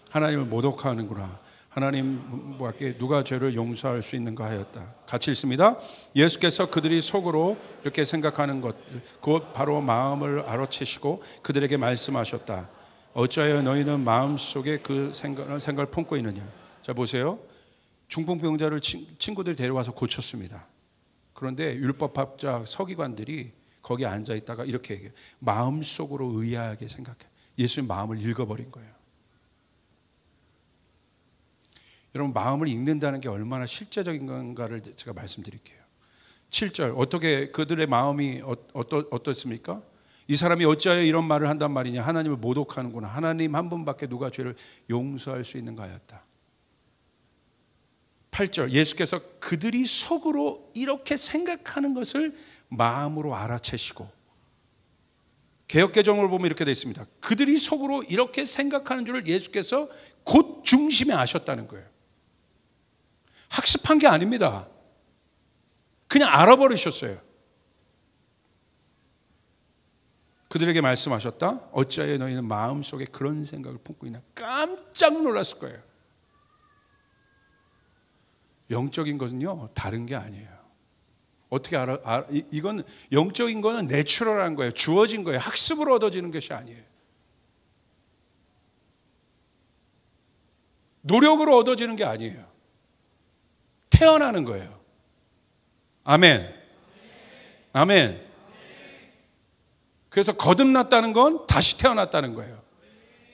하나님을 모독하는구나. 하나님 밖에 누가 죄를 용서할 수 있는가 하였다. 같이 읽습니다. 예수께서 그들이 속으로 이렇게 생각하는 것 곧 바로 마음을 알아채시고 그들에게 말씀하셨다. 어찌하여 너희는 마음속에 그 생각을 품고 있느냐. 자, 보세요. 중풍병자를 친구들이 데려와서 고쳤습니다. 그런데 율법학자 서기관들이 거기에 앉아 있다가 이렇게 얘기해요. 마음속으로 의아하게 생각해. 예수님 마음을 읽어버린 거예요. 여러분, 마음을 읽는다는 게 얼마나 실제적인 건가를 제가 말씀드릴게요. 7절, 어떻게 그들의 마음이 어떻습니까? 이 사람이 어찌하여 이런 말을 한단 말이냐. 하나님을 모독하는구나. 하나님 한 분밖에 누가 죄를 용서할 수 있는가 하였다. 8절, 예수께서 그들이 속으로 이렇게 생각하는 것을 마음으로 알아채시고, 개역개정을 보면 이렇게 되어 있습니다. 그들이 속으로 이렇게 생각하는 줄을 예수께서 곧 중심에 아셨다는 거예요. 학습한 게 아닙니다. 그냥 알아버리셨어요. 그들에게 말씀하셨다. 어찌하여 너희는 마음속에 그런 생각을 품고 있나. 깜짝 놀랐을 거예요. 영적인 것은요, 다른 게 아니에요. 어떻게 알아? 이건 영적인 거는 내추럴한 거예요. 주어진 거예요. 학습으로 얻어지는 것이 아니에요. 노력으로 얻어지는 게 아니에요. 태어나는 거예요. 아멘. 아멘. 그래서 거듭났다는 건 다시 태어났다는 거예요.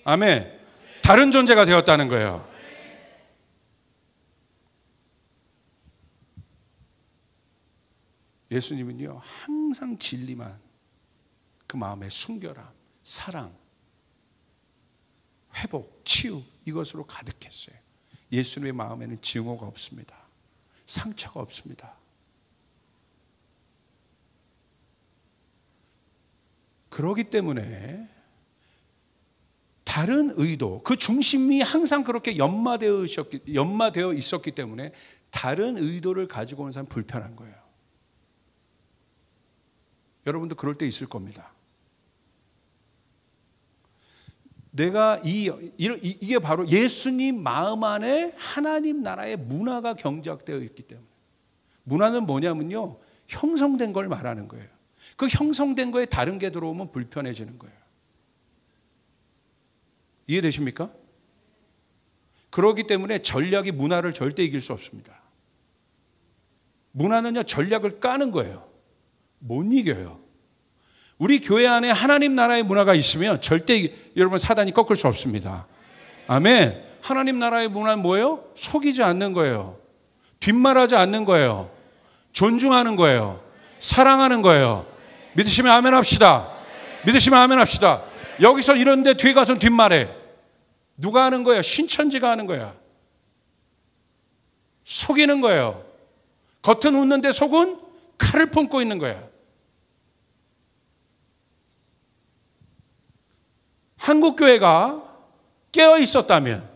아멘. 다른 존재가 되었다는 거예요. 예수님은요, 항상 진리만, 그 마음의 순결함, 사랑, 회복, 치유, 이것으로 가득했어요. 예수님의 마음에는 증오가 없습니다. 상처가 없습니다. 그렇기 때문에 다른 의도, 그 중심이 항상 그렇게 연마되어 있었기 때문에 다른 의도를 가지고 온 사람은 불편한 거예요. 여러분도 그럴 때 있을 겁니다. 내가 이게 바로 예수님 마음 안에 하나님 나라의 문화가 경작되어 있기 때문에. 문화는 뭐냐면요, 형성된 걸 말하는 거예요. 그 형성된 거에 다른 게 들어오면 불편해지는 거예요. 이해되십니까? 그렇기 때문에 전략이 문화를 절대 이길 수 없습니다. 문화는요, 전략을 까는 거예요. 못 이겨요. 우리 교회 안에 하나님 나라의 문화가 있으면 절대 여러분 사단이 꺾을 수 없습니다. 아멘. 하나님 나라의 문화는 뭐예요? 속이지 않는 거예요. 뒷말하지 않는 거예요. 존중하는 거예요. 사랑하는 거예요. 믿으시면 아멘 합시다. 믿으시면 아멘 합시다. 여기서 이런데 뒤에 가서는 뒷말해. 누가 하는 거야? 신천지가 하는 거야. 속이는 거예요. 겉은 웃는데 속은 칼을 품고 있는 거야. 한국교회가 깨어 있었다면,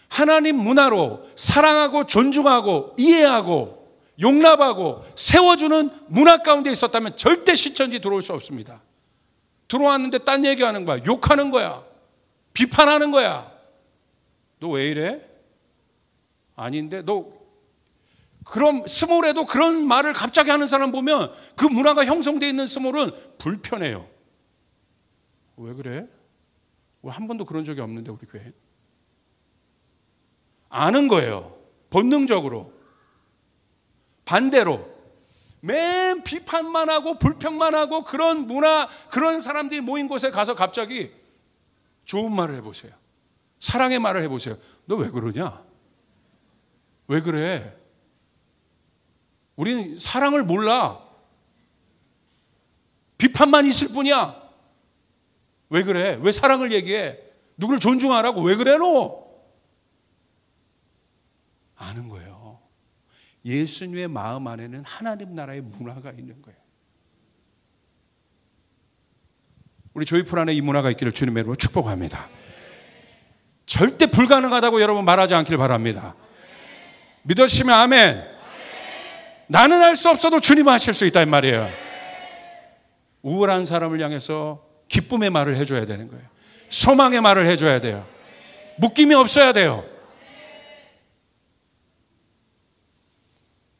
하나님 문화로 사랑하고 존중하고 이해하고 용납하고 세워주는 문화 가운데 있었다면 절대 신천지 들어올 수 없습니다. 들어왔는데 딴 얘기하는 거야. 욕하는 거야. 비판하는 거야. 너 왜 이래? 아닌데 너 그럼 스몰에도 그런 말을 갑자기 하는 사람 보면 그 문화가 형성되어 있는 스몰은 불편해요. 왜 그래? 왜 한 번도 그런 적이 없는데 우리 교회? 아는 거예요. 본능적으로. 반대로 맨 비판만 하고 불평만 하고 그런 문화, 그런 사람들이 모인 곳에 가서 갑자기 좋은 말을 해보세요. 사랑의 말을 해보세요. 너 왜 그러냐? 왜 그래? 우리는 사랑을 몰라. 비판만 있을 뿐이야. 왜 그래? 왜 사랑을 얘기해? 누구를 존중하라고? 왜 그래 너? 아는 거예요. 예수님의 마음 안에는 하나님 나라의 문화가 있는 거예요. 우리 조이풀 안에 이 문화가 있기를 주님의 이름으로 축복합니다. 절대 불가능하다고 여러분 말하지 않길 바랍니다. 믿으시면 아멘. 나는 할 수 없어도 주님은 하실 수 있다 이 말이에요. 우울한 사람을 향해서 기쁨의 말을 해줘야 되는 거예요. 소망의 말을 해줘야 돼요. 묶임이 없어야 돼요.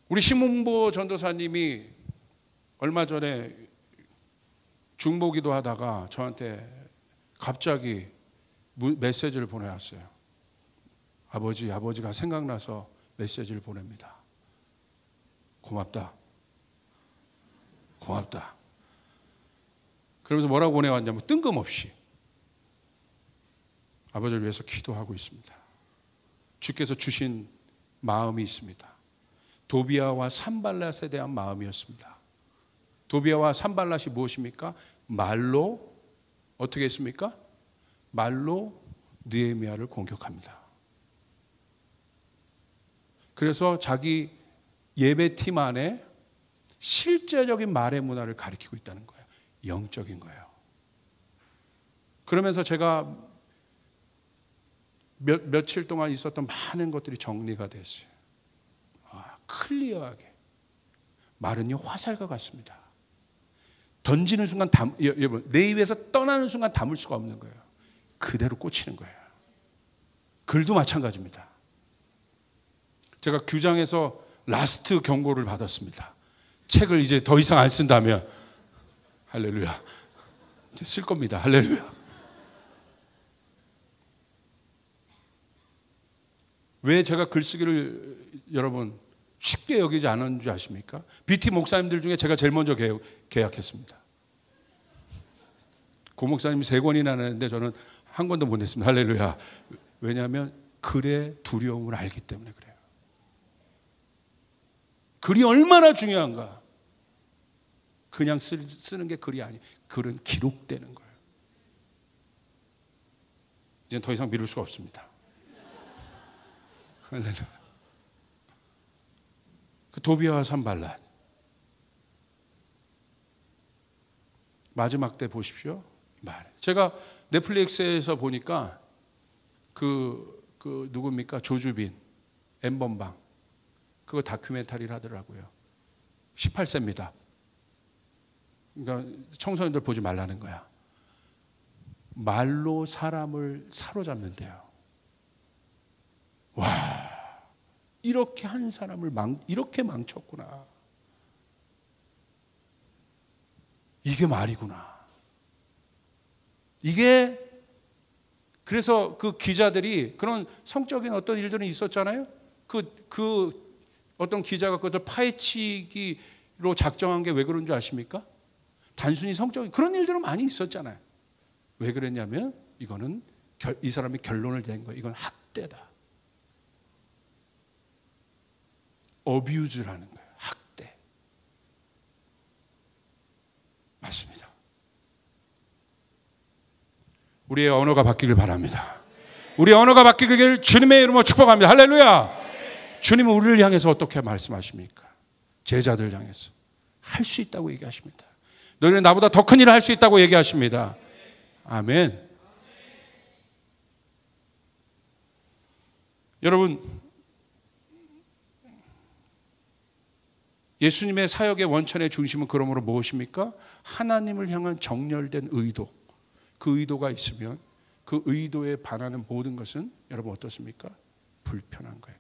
우리 신문보 전도사님이 얼마 전에 중보기도 하다가 저한테 갑자기 메시지를 보내왔어요. 아버지가 생각나서 메시지를 보냅니다. 고맙다. 그러면서 뭐라고 보내왔냐면 뜬금없이 아버지를 위해서 기도하고 있습니다. 주께서 주신 마음이 있습니다. 도비아와 산발랏에 대한 마음이었습니다. 도비아와 산발랏이 무엇입니까? 말로 어떻게 했습니까? 말로 느헤미야를 공격합니다. 그래서 자기 예배팀 안에 실제적인 말의 문화를 가리키고 있다는 거예요. 영적인 거예요. 그러면서 제가 며칠 동안 있었던 많은 것들이 정리가 됐어요. 클리어하게. 말은요 화살과 같습니다. 던지는 순간 여러분 내 입에서 떠나는 순간 담을 수가 없는 거예요. 그대로 꽂히는 거예요. 글도 마찬가지입니다. 제가 규장에서 라스트 경고를 받았습니다. 책을 이제 더 이상 안 쓴다면 할렐루야. 이제 쓸 겁니다. 할렐루야. 왜 제가 글쓰기를 여러분 쉽게 여기지 않은 줄 아십니까? BT 목사님들 중에 제가 제일 먼저 계약했습니다. 고 목사님이 3권이나 냈는데 저는 한 권도 못 냈습니다. 할렐루야. 왜냐하면 글의 두려움을 알기 때문에 그래요. 글이 얼마나 중요한가. 그냥 쓰는 게 글이 아니에요. 글은 기록되는 거예요. 이제는 더 이상 미룰 수가 없습니다. 할렐루야. 그 도비아와 산발랏 마지막 때 보십시오. 제가 넷플릭스에서 보니까 그 누굽니까? 조주빈 N번방 그거 다큐멘터리를 하더라고요. 18세입니다. 그러니까 청소년들 보지 말라는 거야. 말로 사람을 사로잡는데요. 와, 이렇게 한 사람을 이렇게 망쳤구나. 이게 말이구나. 이게 그래서 그 기자들이 그런 성적인 어떤 일들은 있었잖아요. 그 어떤 기자가 그것을 파헤치기로 작정한 게 왜 그런 줄 아십니까? 단순히 성적인 그런 일들은 많이 있었잖아요. 왜 그랬냐면 이거는 이 사람이 결론을 낸 거예요. 이건 학대다. 어뷰즈라는 거예요. 학대. 맞습니다. 우리의 언어가 바뀌길 바랍니다. 우리의 언어가 바뀌길 주님의 이름으로 축복합니다. 할렐루야. 주님은 우리를 향해서 어떻게 말씀하십니까? 제자들 향해서 할 수 있다고 얘기하십니다. 너희는 나보다 더 큰 일을 할 수 있다고 얘기하십니다. 아멘. 여러분, 예수님의 사역의 원천의 중심은 그러므로 무엇입니까? 하나님을 향한 정렬된 의도. 그 의도가 있으면 그 의도에 반하는 모든 것은 여러분 어떻습니까? 불편한 거예요.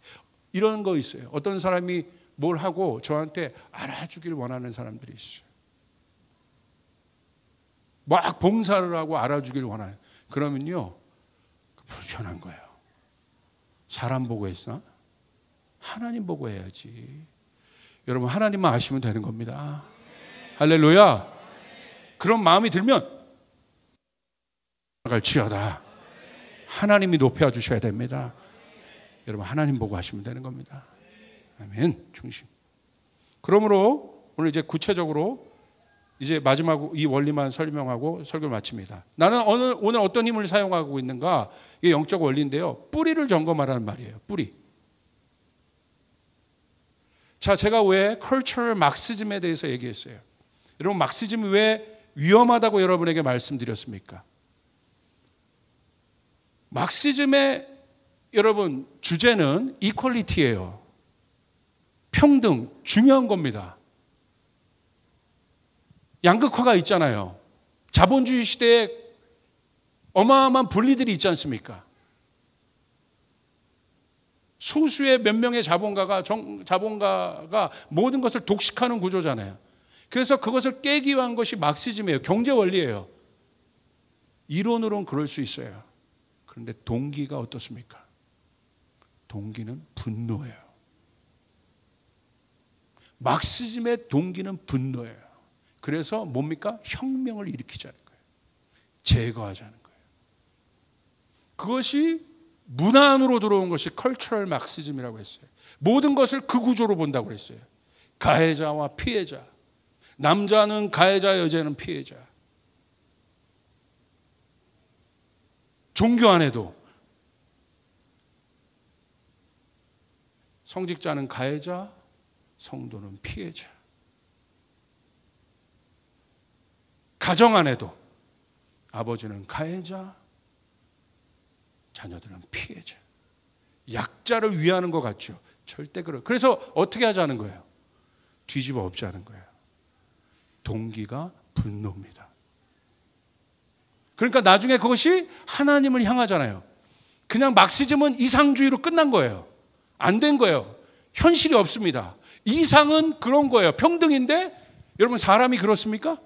이런 거 있어요. 어떤 사람이 뭘 하고 저한테 알아주길 원하는 사람들이 있어요. 막 봉사를 하고 알아주길 원해요. 그러면요 불편한 거예요. 사람 보고 했어? 하나님 보고 해야지. 여러분 하나님만 아시면 되는 겁니다. 할렐루야. 그런 마음이 들면 갈지어다. 하나님이 높여주셔야 됩니다. 여러분 하나님 보고 하시면 되는 겁니다. 아멘. 중심. 그러므로 오늘 이제 구체적으로 이제 마지막 이 원리만 설명하고 설교를 마칩니다. 나는 오늘 어떤 힘을 사용하고 있는가? 이게 영적 원리인데요. 뿌리를 점검하라는 말이에요. 뿌리. 자, 제가 왜 컬처럴 막시즘에 대해서 얘기했어요. 여러분 막시즘이 왜 위험하다고 여러분에게 말씀드렸습니까? 막시즘의 여러분 주제는 이퀄리티예요. 평등, 중요한 겁니다. 양극화가 있잖아요. 자본주의 시대에 어마어마한 분리들이 있지 않습니까? 소수의 몇 명의 자본가가 모든 것을 독식하는 구조잖아요. 그래서 그것을 깨기 위한 것이 막시즘이에요. 경제 원리예요. 이론으로는 그럴 수 있어요. 그런데 동기가 어떻습니까? 동기는 분노예요. 막시즘의 동기는 분노예요. 그래서 뭡니까? 혁명을 일으키자는 거예요. 제거하자는 거예요. 그것이 문화 안으로 들어온 것이 컬처럴 막시즘이라고 했어요. 모든 것을 그 구조로 본다고 그랬어요. 가해자와 피해자. 남자는 가해자, 여자는 피해자. 종교 안에도 성직자는 가해자, 성도는 피해자. 가정 안에도 아버지는 가해자, 자녀들은 피해자. 약자를 위하는 것 같죠? 절대 그래요. 그래서 어떻게 하자는 거예요? 뒤집어 엎자는 거예요. 동기가 분노입니다. 그러니까 나중에 그것이 하나님을 향하잖아요. 그냥 막시즘은 이상주의로 끝난 거예요. 안 된 거예요. 현실이 없습니다. 이상은 그런 거예요. 평등인데 여러분 사람이 그렇습니까?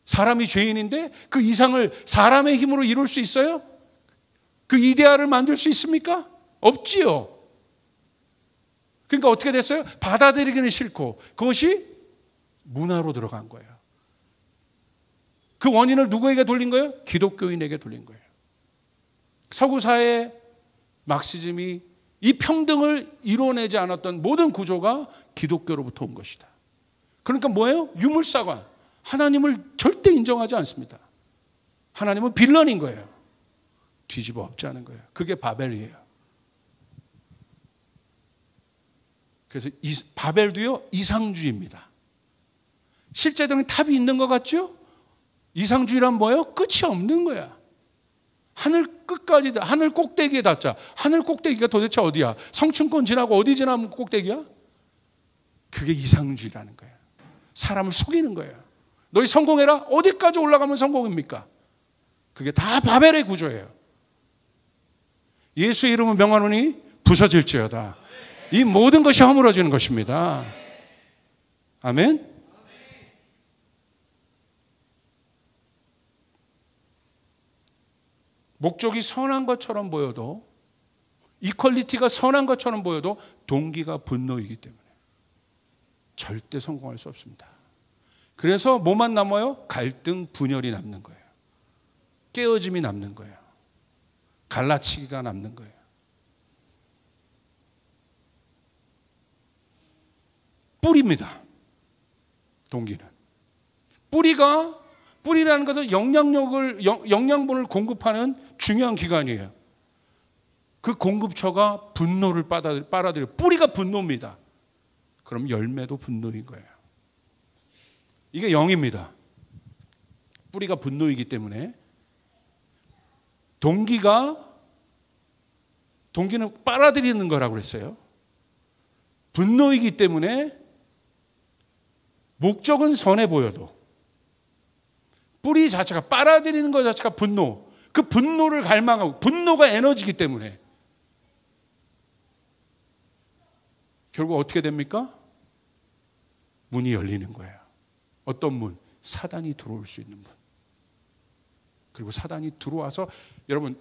사람이 죄인인데 그 이상을 사람의 힘으로 이룰 수 있어요? 그 이데알을 만들 수 있습니까? 없지요. 그러니까 어떻게 됐어요? 받아들이기는 싫고 그것이 문화로 들어간 거예요. 그 원인을 누구에게 돌린 거예요? 기독교인에게 돌린 거예요. 서구 사회의 막시즘이 이 평등을 이뤄내지 않았던 모든 구조가 기독교로부터 온 것이다. 그러니까 뭐예요? 유물사관. 하나님을 절대 인정하지 않습니다. 하나님은 빌런인 거예요. 뒤집어 엎자는 거예요. 그게 바벨이에요. 그래서 바벨도요 이상주의입니다. 실제적인 탑이 있는 것 같죠? 이상주의란 뭐예요? 끝이 없는 거야. 하늘 끝까지, 하늘 꼭대기에 닿자. 하늘 꼭대기가 도대체 어디야? 성층권 지나고 어디 지나면 꼭대기야? 그게 이상주의라는 거예요. 사람을 속이는 거예요. 너희 성공해라? 어디까지 올라가면 성공입니까? 그게 다 바벨의 구조예요. 예수의 이름은 명하노니 부서질지어다. 이 모든 것이 허물어지는 것입니다. 아멘? 목적이 선한 것처럼 보여도, 이퀄리티가 선한 것처럼 보여도 동기가 분노이기 때문에 절대 성공할 수 없습니다. 그래서 뭐만 남아요? 갈등, 분열이 남는 거예요. 깨어짐이 남는 거예요. 갈라치기가 남는 거예요. 뿌리입니다. 동기는. 뿌리라는 것은 영양분을 공급하는 중요한 기관이에요. 그 공급처가 분노를 빨아들여요. 뿌리가 분노입니다. 그럼 열매도 분노인 거예요. 이게 영입니다. 뿌리가 분노이기 때문에 동기는 빨아들이는 거라고 그랬어요. 분노이기 때문에 목적은 선해 보여도 뿌리 자체가 빨아들이는 것 자체가 분노. 그 분노를 갈망하고 분노가 에너지이기 때문에 결국 어떻게 됩니까? 문이 열리는 거예요. 어떤 문? 사단이 들어올 수 있는 문. 그리고 사단이 들어와서 여러분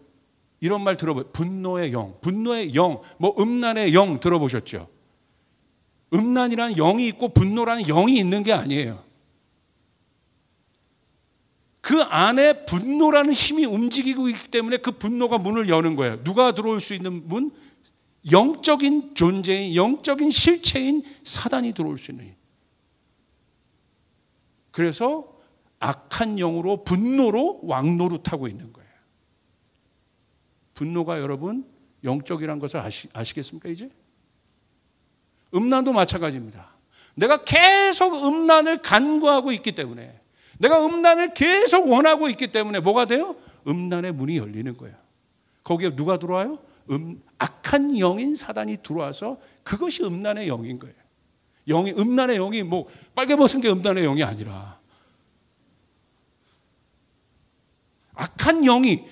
이런 말 들어보세요. 분노의 영. 뭐 음란의 영 들어보셨죠? 음란이라는 영이 있고 분노라는 영이 있는 게 아니에요. 그 안에 분노라는 힘이 움직이고 있기 때문에 그 분노가 문을 여는 거예요. 누가 들어올 수 있는 문? 영적인 존재인, 영적인 실체인 사단이 들어올 수 있는. 그래서 악한 영으로 분노로 왕노릇하고 있는 거예요. 분노가 여러분 영적이라는 것을 아시겠습니까 이제? 음란도 마찬가지입니다. 내가 계속 음란을 간구하고 있기 때문에, 내가 음란을 계속 원하고 있기 때문에 뭐가 돼요? 음란의 문이 열리는 거예요. 거기에 누가 들어와요? 악한 영인 사단이 들어와서 그것이 음란의 영인 거예요. 음란의 영이 뭐 빨개 벗은 게 음란의 영이 아니라 악한 영이,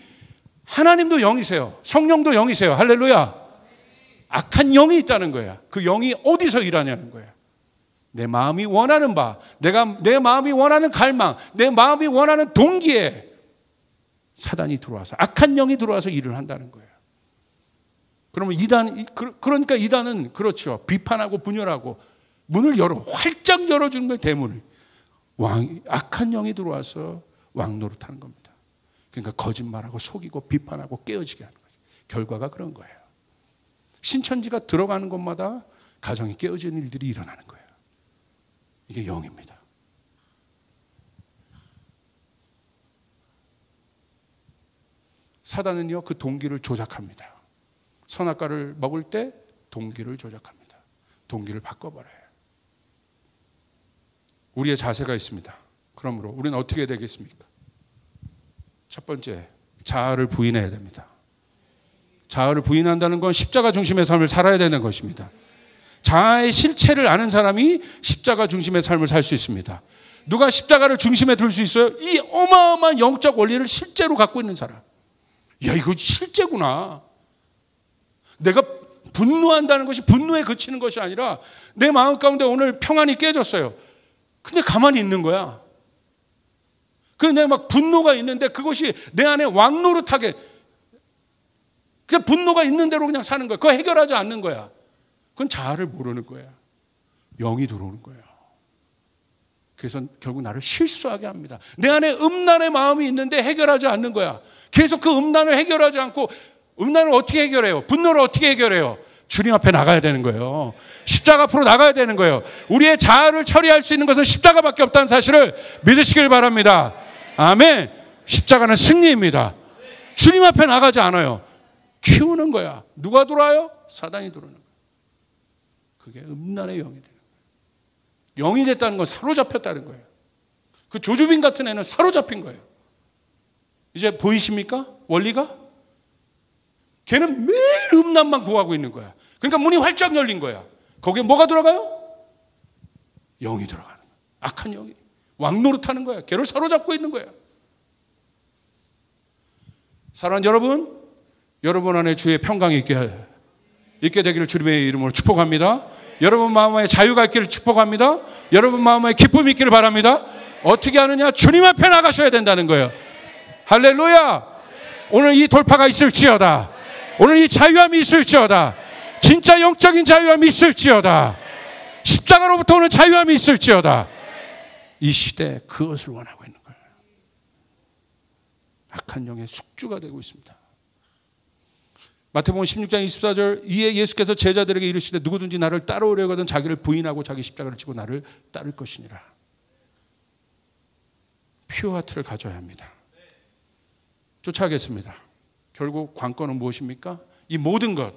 하나님도 영이세요. 성령도 영이세요. 할렐루야. 악한 영이 있다는 거야. 그 영이 어디서 일하냐는 거야. 내 마음이 원하는 바, 내 마음이 원하는 갈망, 내 마음이 원하는 동기에 사단이 들어와서, 악한 영이 들어와서 일을 한다는 거예요. 그러면 그러니까 이단은 그렇죠. 비판하고 분열하고 문을 활짝 열어주는 거예요. 대문을. 악한 영이 들어와서 왕노릇하는 겁니다. 그러니까 거짓말하고 속이고 비판하고 깨어지게 하는 거예요. 결과가 그런 거예요. 신천지가 들어가는 곳마다 가정이 깨어지는 일들이 일어나는 거예요. 이게 영입니다. 사단은요, 그 동기를 조작합니다. 선악과를 먹을 때 동기를 조작합니다. 동기를 바꿔버려요. 우리의 자세가 있습니다. 그러므로 우리는 어떻게 되겠습니까? 첫 번째, 자아를 부인해야 됩니다. 자아를 부인한다는 건 십자가 중심의 삶을 살아야 되는 것입니다. 자아의 실체를 아는 사람이 십자가 중심의 삶을 살 수 있습니다. 누가 십자가를 중심에 둘 수 있어요? 이 어마어마한 영적 원리를 실제로 갖고 있는 사람. 야, 이거 실제구나. 내가 분노한다는 것이 분노에 그치는 것이 아니라 내 마음 가운데 오늘 평안이 깨졌어요. 근데 가만히 있는 거야. 근데 막 분노가 있는데 그것이 내 안에 왕노릇하게, 그냥 분노가 있는 대로 그냥 사는 거야. 그거 해결하지 않는 거야. 그건 자아를 모르는 거야. 영이 들어오는 거예요. 그래서 결국 나를 실수하게 합니다. 내 안에 음란의 마음이 있는데 해결하지 않는 거야. 계속 그 음란을 해결하지 않고, 음란을 어떻게 해결해요? 분노를 어떻게 해결해요? 주님 앞에 나가야 되는 거예요. 십자가 앞으로 나가야 되는 거예요. 우리의 자아를 처리할 수 있는 것은 십자가밖에 없다는 사실을 믿으시길 바랍니다. 아멘. 십자가는 승리입니다. 주님 앞에 나가지 않아요. 키우는 거야. 누가 들어와요? 사단이 들어오는 거야. 그게 음란의 영이 되는 거예요. 영이 됐다는 건 사로잡혔다는 거예요. 그 조주빈 같은 애는 사로잡힌 거예요. 이제 보이십니까? 원리가? 걔는 매일 음란만 구하고 있는 거야. 그러니까 문이 활짝 열린 거야. 거기에 뭐가 들어가요? 영이 들어가는 거야. 악한 영이. 왕노릇하는 거야. 걔를 사로잡고 있는 거야. 사랑하는 여러분, 여러분 안에 주의 평강이 있게 되기를 주님의 이름으로 축복합니다. 여러분 마음에 자유가 있기를 축복합니다. 여러분 마음에 기쁨이 있기를 바랍니다. 어떻게 하느냐? 주님 앞에 나가셔야 된다는 거예요. 할렐루야. 오늘 이 돌파가 있을지어다. 오늘 이 자유함이 있을지어다. 진짜 영적인 자유함이 있을지어다. 십자가로부터 오는 자유함이 있을지어다. 이 시대에 그것을 원하고 있는 거예요. 악한 영의 숙주가 되고 있습니다. 마태복음 16장 24절, 이에 예수께서 제자들에게 이르시되 누구든지 나를 따라오려거든 자기를 부인하고 자기 십자가를 지고 나를 따를 것이니라. 퓨어 하트를 가져야 합니다. 쫓아가겠습니다. 결국 관건은 무엇입니까? 이 모든 것.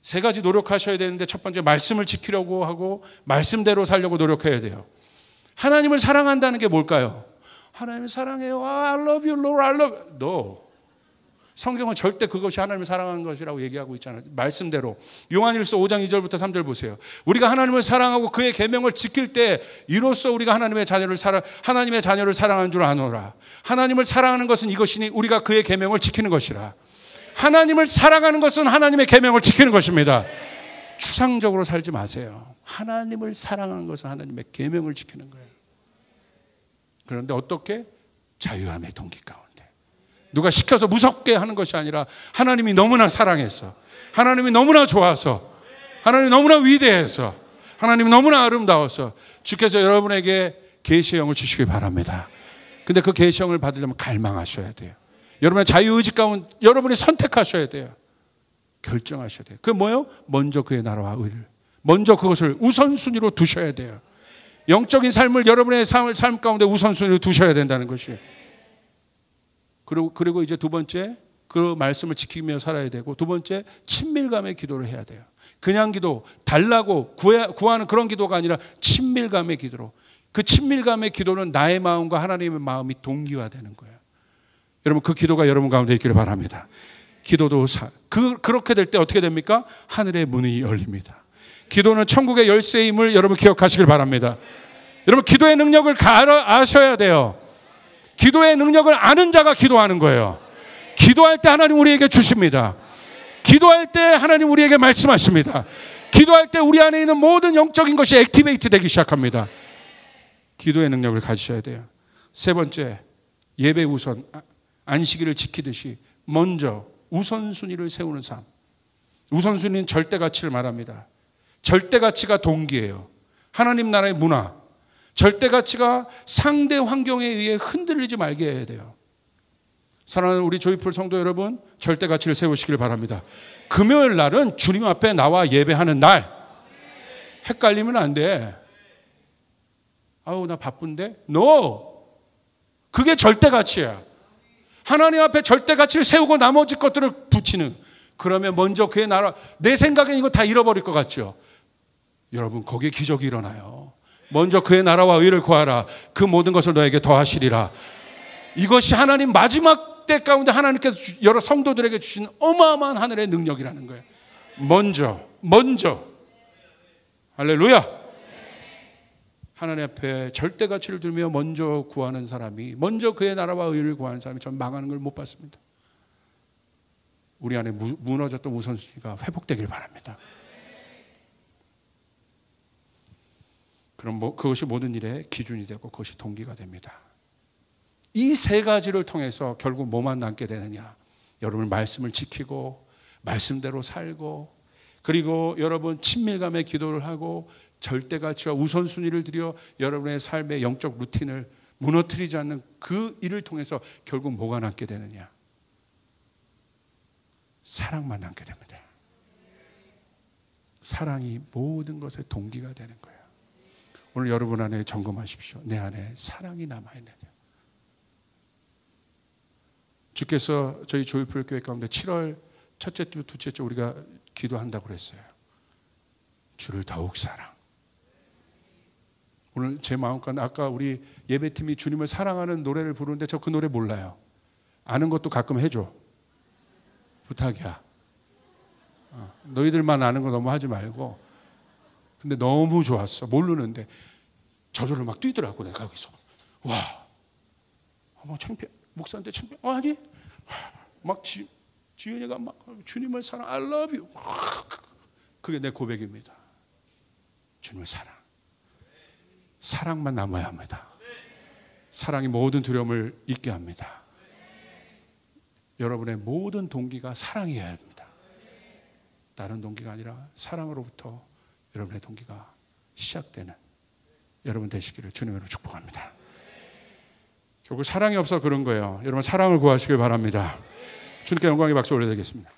세 가지 노력하셔야 되는데, 첫 번째 말씀을 지키려고 하고 말씀대로 살려고 노력해야 돼요. 하나님을 사랑한다는 게 뭘까요? 하나님을 사랑해요. I love you, Lord, I love you. No. 성경은 절대 그것이 하나님을 사랑하는 것이라고 얘기하고 있잖아요. 말씀대로. 요한일서 5장 2절부터 3절 보세요. 우리가 하나님을 사랑하고 그의 계명을 지킬 때 이로써 우리가 하나님의 자녀를 사랑하는 줄 아노라. 하나님을 사랑하는 것은 이것이니 우리가 그의 계명을 지키는 것이라. 하나님을 사랑하는 것은 하나님의 계명을 지키는 것입니다. 추상적으로 살지 마세요. 하나님을 사랑하는 것은 하나님의 계명을 지키는 거예요. 그런데 어떻게? 자유함의 동기 가운데. 누가 시켜서 무섭게 하는 것이 아니라 하나님이 너무나 사랑해서, 하나님이 너무나 좋아서, 하나님이 너무나 위대해서, 하나님이 너무나 아름다워서 주께서 여러분에게 계시의 영을 주시길 바랍니다. 근데 그 계시의 영을 받으려면 갈망하셔야 돼요. 여러분의 자유의지 가운데 여러분이 선택하셔야 돼요. 결정하셔야 돼요. 그게 뭐예요? 먼저 그의 나라와 의를, 먼저 그것을 우선순위로 두셔야 돼요. 영적인 삶을 여러분의 삶 가운데 우선순위로 두셔야 된다는 것이에요. 그리고 이제 두 번째, 그 말씀을 지키며 살아야 되고, 두 번째, 친밀감의 기도를 해야 돼요. 그냥 기도, 달라고 구하는 그런 기도가 아니라 친밀감의 기도로. 그 친밀감의 기도는 나의 마음과 하나님의 마음이 동기화되는 거예요. 여러분, 그 기도가 여러분 가운데 있기를 바랍니다. 기도도 그렇게 될 때 어떻게 됩니까? 하늘의 문이 열립니다. 기도는 천국의 열쇠임을 여러분 기억하시길 바랍니다. 여러분, 기도의 능력을 아셔야 돼요. 기도의 능력을 아는 자가 기도하는 거예요. 기도할 때 하나님 우리에게 주십니다. 기도할 때 하나님 우리에게 말씀하십니다. 기도할 때 우리 안에 있는 모든 영적인 것이 액티베이트 되기 시작합니다. 기도의 능력을 가지셔야 돼요. 세 번째, 예배 우선, 안식일을 지키듯이 먼저 우선순위를 세우는 삶. 우선순위는 절대가치를 말합니다. 절대가치가 동기예요. 하나님 나라의 문화. 절대가치가 상대 환경에 의해 흔들리지 말게 해야 돼요. 사랑하는 우리 조이풀 성도 여러분, 절대가치를 세우시길 바랍니다. 금요일 날은 주님 앞에 나와 예배하는 날. 헷갈리면 안 돼. 아우 나 바쁜데? No! 그게 절대가치야. 하나님 앞에 절대가치를 세우고 나머지 것들을 붙이는. 그러면 먼저 그의 나라, 내 생각엔 이거 다 잃어버릴 것 같죠? 여러분 거기에 기적이 일어나요. 먼저 그의 나라와 의를 구하라. 그 모든 것을 너에게 더하시리라. 이것이 하나님 마지막 때 가운데 하나님께서 여러 성도들에게 주신 어마어마한 하늘의 능력이라는 거예요. 먼저 할렐루야. 하나님 앞에 절대 가치를 두며 먼저 구하는 사람이, 먼저 그의 나라와 의를 구하는 사람이 전 망하는 걸 못 봤습니다. 우리 안에 무너졌던 우선순위가 회복되길 바랍니다. 그럼 그것이 모든 일의 기준이 되고 그것이 동기가 됩니다. 이 세 가지를 통해서 결국 뭐만 남게 되느냐? 여러분 말씀을 지키고 말씀대로 살고, 그리고 여러분 친밀감의 기도를 하고 절대가치와 우선순위를 들여 여러분의 삶의 영적 루틴을 무너뜨리지 않는 그 일을 통해서 결국 뭐가 남게 되느냐? 사랑만 남게 됩니다. 사랑이 모든 것의 동기가 되는 거예요. 오늘 여러분 안에 점검하십시오. 내 안에 사랑이 남아있느냐? 주께서 저희 조이풀 교회 가운데 7월 첫째 주, 둘째 주 우리가 기도한다고 그랬어요. 주를 더욱 사랑. 오늘 제 마음과 아까 우리 예배팀이 주님을 사랑하는 노래를 부르는데 저 그 노래 몰라요. 아는 것도 가끔 해줘. 부탁이야. 너희들만 아는 거 너무 하지 말고. 근데 너무 좋았어. 모르는데 저절로 막 뛰더라고. 내가 거기서. 와. 막 창피해. 목사한테 창피해. 아니. 막 지은이가 막 주님을 사랑. I love you. 그게 내 고백입니다. 주님을 사랑. 사랑만 남아야 합니다. 사랑이 모든 두려움을 잊게 합니다. 여러분의 모든 동기가 사랑이어야 합니다. 다른 동기가 아니라 사랑으로부터 여러분의 동기가 시작되는 여러분 되시기를 주님으로 축복합니다. 결국 사랑이 없어 그런 거예요. 여러분 사랑을 구하시길 바랍니다. 주님께 영광의 박수 올려드리겠습니다.